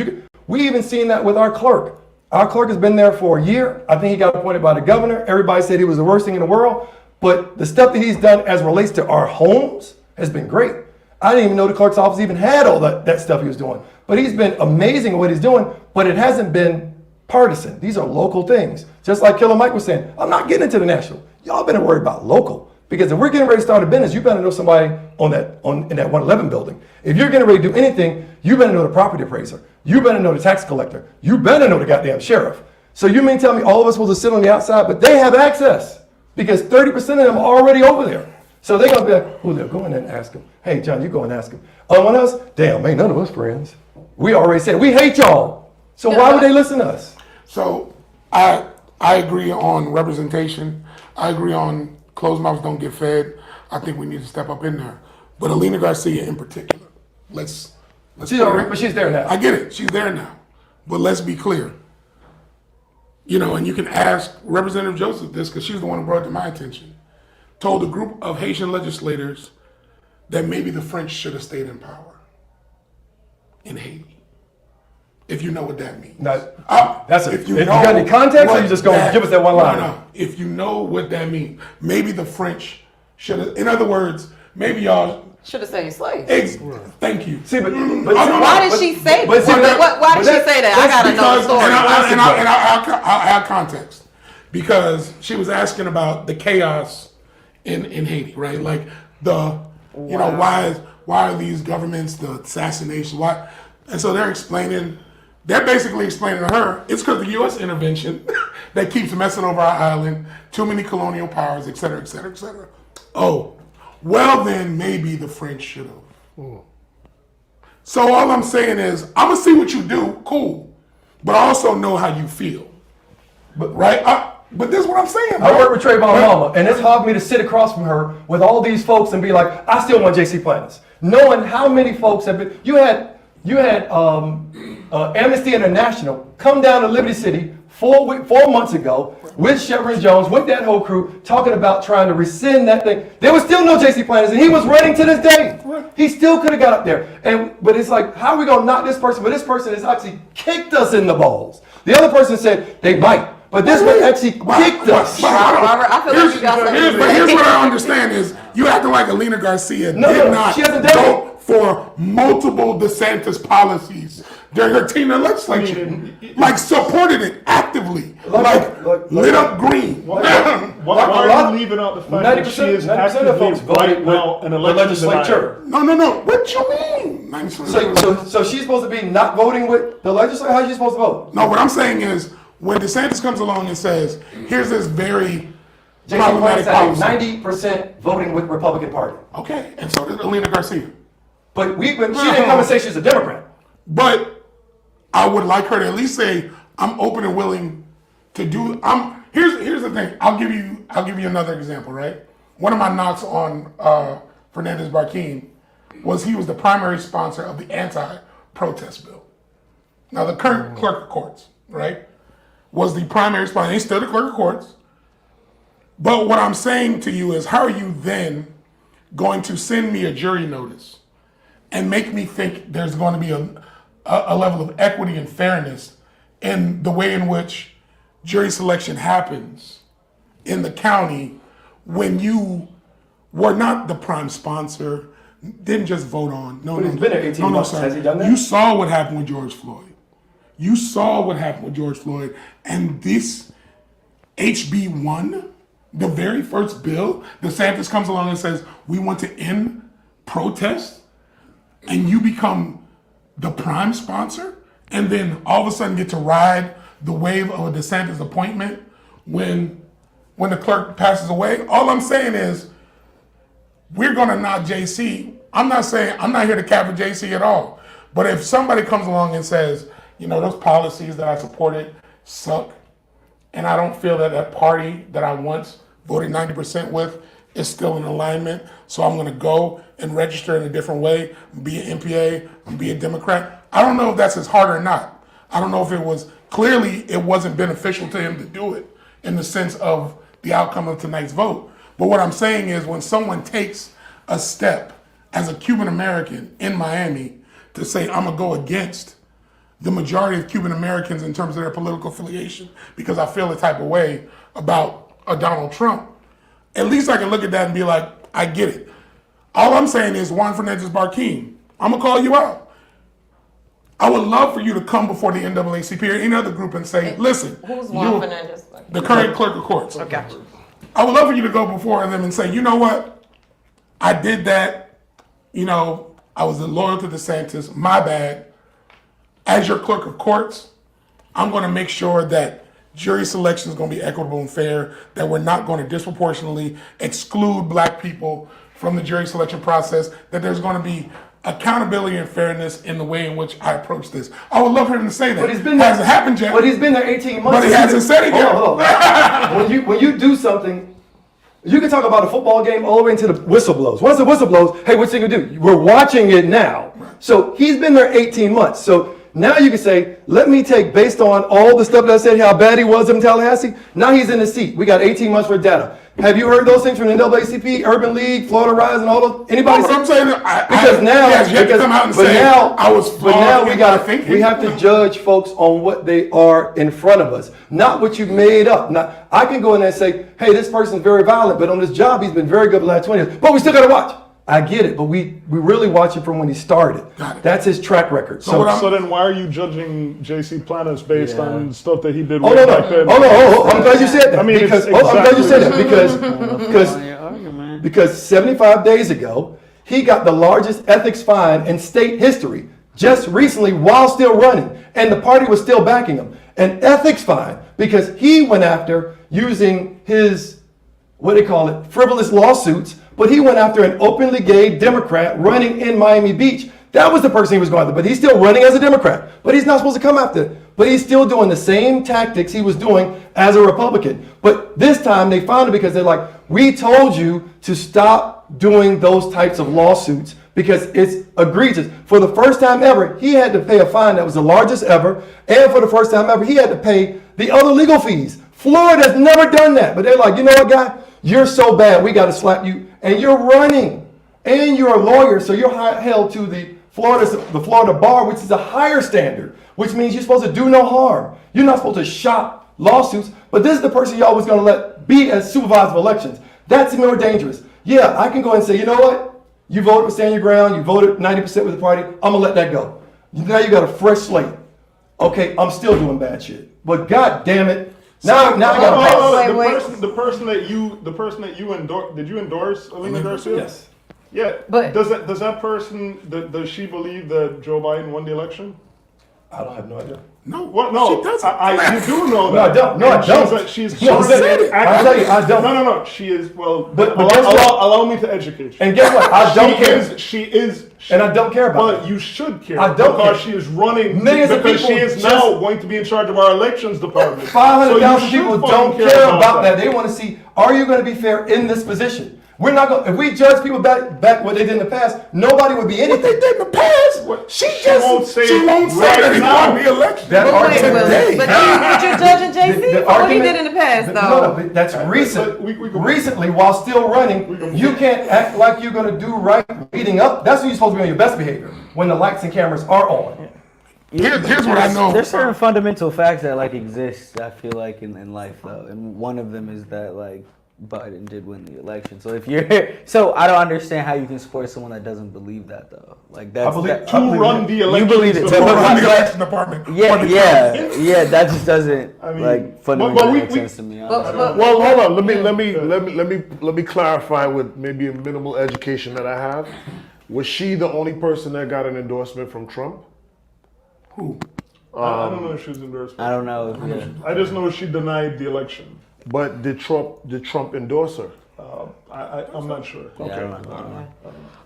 We even seen that with our clerk. Our clerk has been there for a year. I think he got appointed by the governor. Everybody said he was the worst thing in the world. But the stuff that he's done as relates to our homes has been great. I didn't even know the clerk's office even had all that stuff he was doing. But he's been amazing at what he's doing, but it hasn't been partisan. These are local things. Just like Killer Mike was saying, I'm not getting into the national. Y'all better worry about local. Because if we're getting ready to start a business, you better know somebody in that 111 building. If you're getting ready to do anything, you better know the property appraiser. You better know the tax collector. You better know the goddamn sheriff. So you mean tell me all of us will sit on the outside, but they have access because 30% of them are already over there. So they're gonna be like, Julio, go in there and ask them. Hey, John, you go and ask them. On us, damn, ain't none of us friends. We already said we hate y'all. So why would they listen to us? So I agree on representation. I agree on closed mouths don't get fed. I think we need to step up in there. But Alina Garcia in particular, let's but she's there now. I get it. She's there now. But let's be clear. And you can ask Representative Joseph this because she's the one who brought it to my attention. Told a group of Haitian legislators that maybe the French should have stayed in power in Haiti. If you know what that means. If you got any context, or you just going to give us that one line? No. If you know what that means, maybe the French should have. In other words, maybe y'all should have saved slaves. Thank you. See, but why did she say that? Why did she say that? I gotta know the story. And I'll add context because she was asking about the chaos in Haiti, right? Like why are these governments, the assassination, why? And so they're basically explaining to her, it's because of the U.S. intervention that keeps messing over our island, too many colonial powers, et cetera, et cetera, et cetera. Oh, well then maybe the French should have. So all I'm saying is, I'm gonna see what you do, cool, but I also know how you feel, right? But this is what I'm saying, bro. I work with Trayvon Mama, and it's hard for me to sit across from her with all these folks and be like, I still want JC Planners. Knowing how many folks have been, you had Amnesty International come down to Liberty City 4 months ago with Chevron Jones, with that whole crew, talking about trying to rescind that thing. There was still no JC Planners, and he was running to this day. He still could have got up there. But it's like, how are we gonna knock this person? But this person has actually kicked us in the balls. The other person said they might. But this one actually kicked us. Robert, I feel like you got something. Here's what I understand is you acting like Alina Garcia did not she hasn't done vote for multiple DeSantis policies during her tenure in legislature. Like supported it actively. Like lit up green. Why are you leaving out the fact that she is 90% actively of folks right now with an the election legislature? No. What you mean? So she's supposed to be not voting with the legislature? How's she supposed to vote? No, what I'm saying is when DeSantis comes along and says, here's this very JC problematic Planners policy. 90% voting with Republican Party. Okay, and so did Alina Garcia. But she didn't come and say she's a Democrat. But I would like her to at least say, I'm open and willing to do. Here's the thing. I'll give you another example, right? One of my knocks on Fernandez Barquin was he was the primary sponsor of the anti-protest bill. Now the current clerk of courts, right, was the primary sponsor. He's still the clerk of courts. But what I'm saying to you is, how are you then going to send me a jury notice and make me think there's going to be a level of equity and fairness in the way in which jury selection happens in the county when you were not the prime sponsor, didn't just vote on. But he's been there 18 months. Has he done that? You saw what happened with George Floyd. And this HB1, the very first bill, DeSantis comes along and says, we want to end protest, and you become the prime sponsor, and then all of a sudden get to ride the wave of a DeSantis appointment when the clerk passes away. All I'm saying is, we're gonna knock JC. I'm not here to cap JC at all. But if somebody comes along and says, those policies that I supported suck, and I don't feel that party that I once voted 90% with is still in alignment, so I'm gonna go and register in a different way, be an MPA, and be a Democrat. I don't know if that's his heart or not. I don't know if it wasn't beneficial to him to do it in the sense of the outcome of tonight's vote. But what I'm saying is when someone takes a step as a Cuban American in Miami to say, I'm gonna go against the majority of Cuban Americans in terms of their political affiliation because I feel a type of way about a Donald Trump, at least I can look at that and be like, I get it. All I'm saying is, Juan Fernandez Barquin, I'm gonna call you out. I would love for you to come before the NAACP or any other group and say, listen, Who's Juan Fernandez? the current clerk of courts. Okay. I would love for you to go before them and say, you know what? I did that. I was loyal to DeSantis. My bad. As your clerk of courts, I'm going to make sure that jury selection is going to be equitable and fair, that we're not going to disproportionately exclude black people from the jury selection process, that there's going to be accountability and fairness in the way in which I approach this. I would love for him to say that. But he's been there. Hasn't happened yet. But he's been there 18 months. But he hasn't said it yet. Hold on. When you do something, you can talk about a football game all the way into the whistle blows. Once the whistle blows, hey, what's he gonna do? We're watching it now. So he's been there 18 months. So now you can say, let me take, based on all the stuff that I said, how bad he was in Tallahassee, now he's in the seat. We got 18 months for data. Have you heard those things from the NAACP, Urban League, Florida Rise, and all those? Anybody? I'm saying we have to judge folks on what they are in front of us, not what you made up. Now, I can go in there and say, hey, this person's very violent, but on this job, he's been very good the last 20 years. But we still got to watch. I get it, but we really watch it from when he started. That's his track record. So then why are you judging JC Planners based on stuff that he did back then? I'm glad you said that. I'm glad you said that because 75 days ago, he got the largest ethics fine in state history just recently while still running, and the party was still backing him. An ethics fine because he went after using his, frivolous lawsuits, but he went after an openly gay Democrat running in Miami Beach. That was the person he was going after. But he's still running as a Democrat. But he's not supposed to come after it. But he's still doing the same tactics he was doing as a Republican. But this time they found it because they're like, we told you to stop doing those types of lawsuits because it's egregious. For the first time ever, he had to pay a fine that was the largest ever. And for the first time ever, he had to pay the other legal fees. Florida's never done that. But they're like, you know what, guy? You're so bad, we got to slap you. And you're running. And you're a lawyer, so you're held to the Florida bar, which is a higher standard, which means you're supposed to do no harm. You're not supposed to shop lawsuits, but this is the person you're always going to let be as supervisor of elections. That's more dangerous. Yeah, I can go and say, you know what? You voted for stand your ground. You voted 90% with the party. I'm going to let that go. Now you got a fresh slate. Okay, I'm still doing bad shit. But God damn it. Now I got to pay. The person that you endorsed, did you endorse Alina Garcia? Yes. Yeah, but does that person, does she believe that Joe Biden won the election? I don't have no idea. No. What? No, she doesn't. you do know No, I that. don't. No, I don't. She's No, I'll tell you, I don't. No. She is, well, But guess what? allow me to educate you. And guess what? I don't care. She is. And I don't care about But you should care. I don't because care. she is running. Millions of because she people is just- now going to be in charge of our elections department. 500,000 So you people should don't fucking care about that. They want to see, are you going to be fair in this position? We're not going. If we judge people back what they did in the past, nobody would be anything. What they did in the past, she won't say that he won the election. That But wait, argument- Willis, but you're judging JC The for what he argument- did in the past, No, though. but that's recent. we can- Recently, while still running, you can't act like you're going to do right leading up. That's when you're supposed to be on your best behavior, when the lights and cameras are on. Here's what I know. There's certain fundamental facts that like exist. I feel like in life though, and one of them is that like Biden did win the election. So if you're, so I don't understand how you can support someone that doesn't believe that though. Like that's To run the election. You believe it too. Run the election department. Yeah. That just doesn't but fundamentally we- make sense to me. Well, hold on. Let me clarify with maybe a minimal education that I have. Was she the only person that got an endorsement from Trump? Who? I don't know if she was endorsed. I don't know. I just know she denied the election. But did Trump endorse her? I'm not sure. Yeah, I don't know.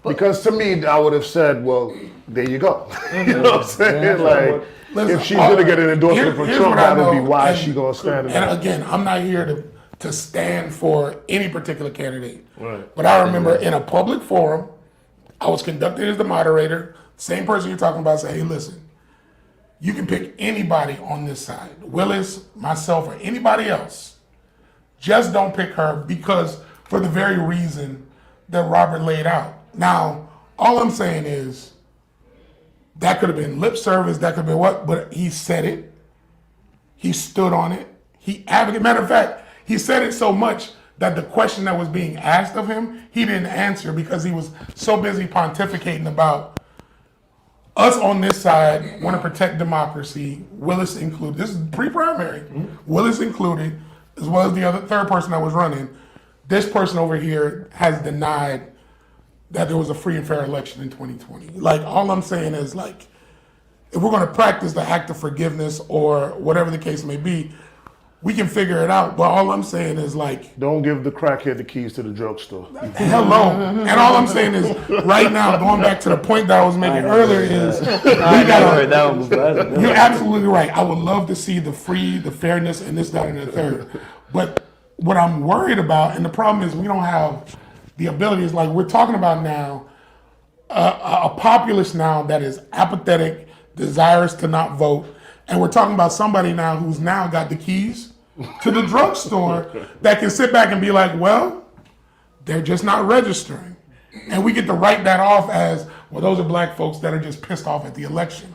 Because to me, I would have said, well, there you go. You know what I'm saying? Like, Listen, if she's going to get an endorsement from here's Trump, what I that would be know, why and- she going to stand in And that. again, I'm not here to stand for any particular candidate. Right. But I remember in a public forum, I was conducted as the moderator. Same person you're talking about said, hey, listen, you can pick anybody on this side, Willis, myself, or anybody else. Just don't pick her because for the very reason that Robert laid out. Now, all I'm saying is that could have been lip service, that could have been what, but he said it. He stood on it. He advocated. Matter of fact, he said it so much that the question that was being asked of him, he didn't answer because he was so busy pontificating about us on this side want to protect democracy, Willis included. This is pre-primary. Willis included, as well as the other third person that was running. This person over here has denied that there was a free and fair election in 2020. Like, all I'm saying is, like, if we're going to practice the act of forgiveness or whatever the case may be, we can figure it out. But all I'm saying is, like, Don't give the crackhead the keys to the drugstore. hello. And all I'm saying is, right now, going back to the point that I was making earlier is, I never heard that one before. you're absolutely right. I would love to see the fairness, and this, that, and the third. But what I'm worried about, and the problem is we don't have the ability, is like we're talking about now, a populace now that is apathetic, desirous to not vote. And we're talking about somebody now who's now got the keys to the drugstore that can sit back and be like, well, they're just not registering. And we get to write that off as, well, those are black folks that are just pissed off at the election.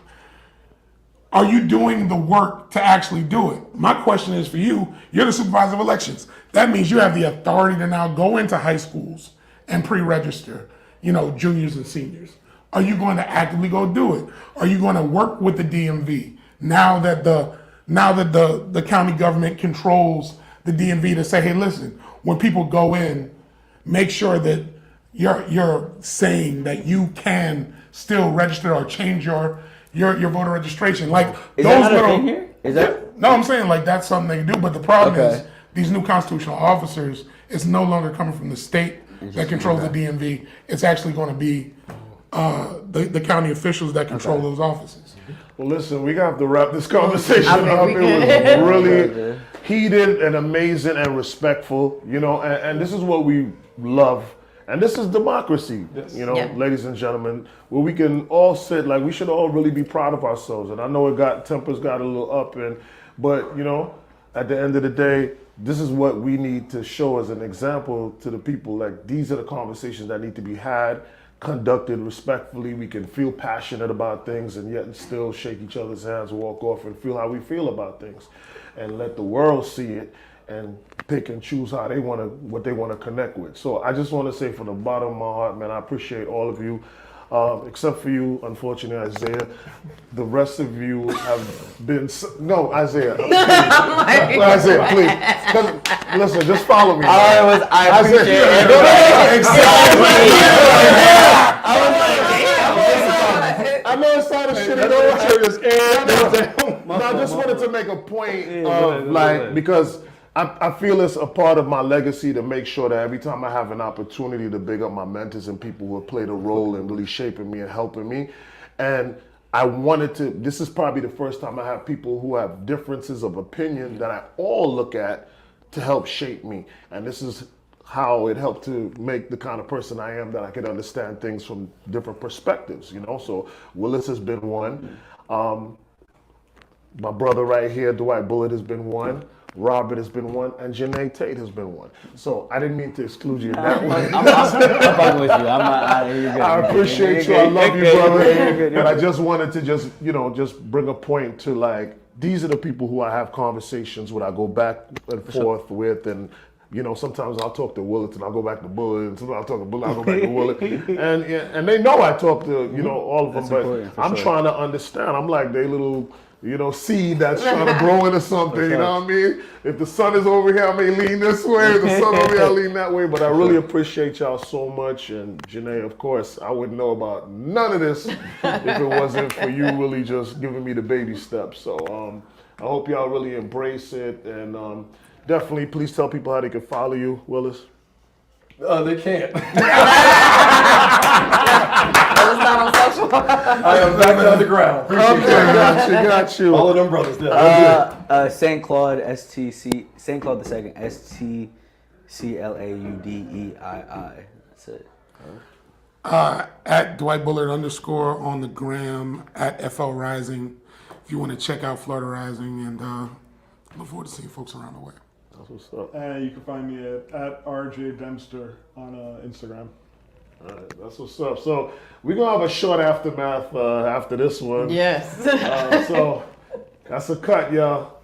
Are you doing the work to actually do it? My question is for you, you're the supervisor of elections. That means you have the authority to now go into high schools and pre-register, juniors and seniors. Are you going to actively go do it? Are you going to work with the DMV now that the county government controls the DMV to say, hey, listen, when people go in, make sure that you're saying that you can still register or change your voter registration. Like, Is those that not a little thing here? Is that? No, I'm saying like that's something they can do. But the problem is Okay. these new constitutional officers, it's no longer coming from the state that controls the DMV. It's actually going to be the county officials that control those offices. Well, listen, we have to wrap this conversation I think up. we It can. was really heated and amazing and respectful, you know, and this is what we love. And this is democracy, you know, Yeah. ladies and gentlemen, where we can all sit, like we should all really be proud of ourselves. And I know tempers got a little up, but, you know, at the end of the day, this is what we need to show as an example to the people. Like, these are the conversations that need to be had, conducted respectfully. We can feel passionate about things and yet still shake each other's hands, walk off and feel how we feel about things, and let the world see it and pick and choose how what they want to connect with. So I just want to say from the bottom of my heart, man, I appreciate all of you. Except for you, unfortunately, Isaiah. The rest of you have been no, Isaiah. Isaiah, please. 'Cause, listen, just follow me. I appreciate I know it's not a shit at all. I just wanted to make a point of because I feel it's a part of my legacy to make sure that every time I have an opportunity to big up my mentors and people who have played a role in really shaping me and helping me. And I wanted to, this is probably the first time I have people who have differences of opinion that I all look at to help shape me. And this is how it helped to make the kind of person I am, that I can understand things from different perspectives, you know? So Willis has been one. My brother right here, Dwight Bullitt, has been one. Robert has been one, and Janae Tate has been one. So I didn't mean to exclude you in that way. I'm fucking with you. I appreciate you. I love you, brother. And I just wanted to just bring a point to, like, these are the people who I have conversations with. I go back and forth with, and you know, sometimes I'll talk to Willett and I'll go back to Bullitt, and sometimes I'll talk to Bullitt, I'll go back to Willett. And they know I talk to, you know, all of them, but I'm trying to understand. I'm like they little, you know, seed that's trying to grow into something, you know what I mean? If the sun is over here, I may lean this way. If the sun over here, I lean that way. But I really appreciate y'all so much. And Janae, of course, I wouldn't know about none of this if it wasn't for you really just giving me the baby steps. So I hope y'all really embrace it. And definitely, please tell people how they can follow you, Willis. They can't. It's not on social. I am back on the ground. Got you. All of them brothers. Yeah, St. Claude, St. Claude II, STCLAUDEII. That's it. At Dwight Bullard _ on the gram, at FL Rising, if you want to check out Florida Rising, and look forward to seeing folks around the way. That's what's up. And you can find me at RJ Dempster on Instagram. All right, that's what's up. So we're gonna have a short aftermath after this one. Yes. So that's a cut, y'all.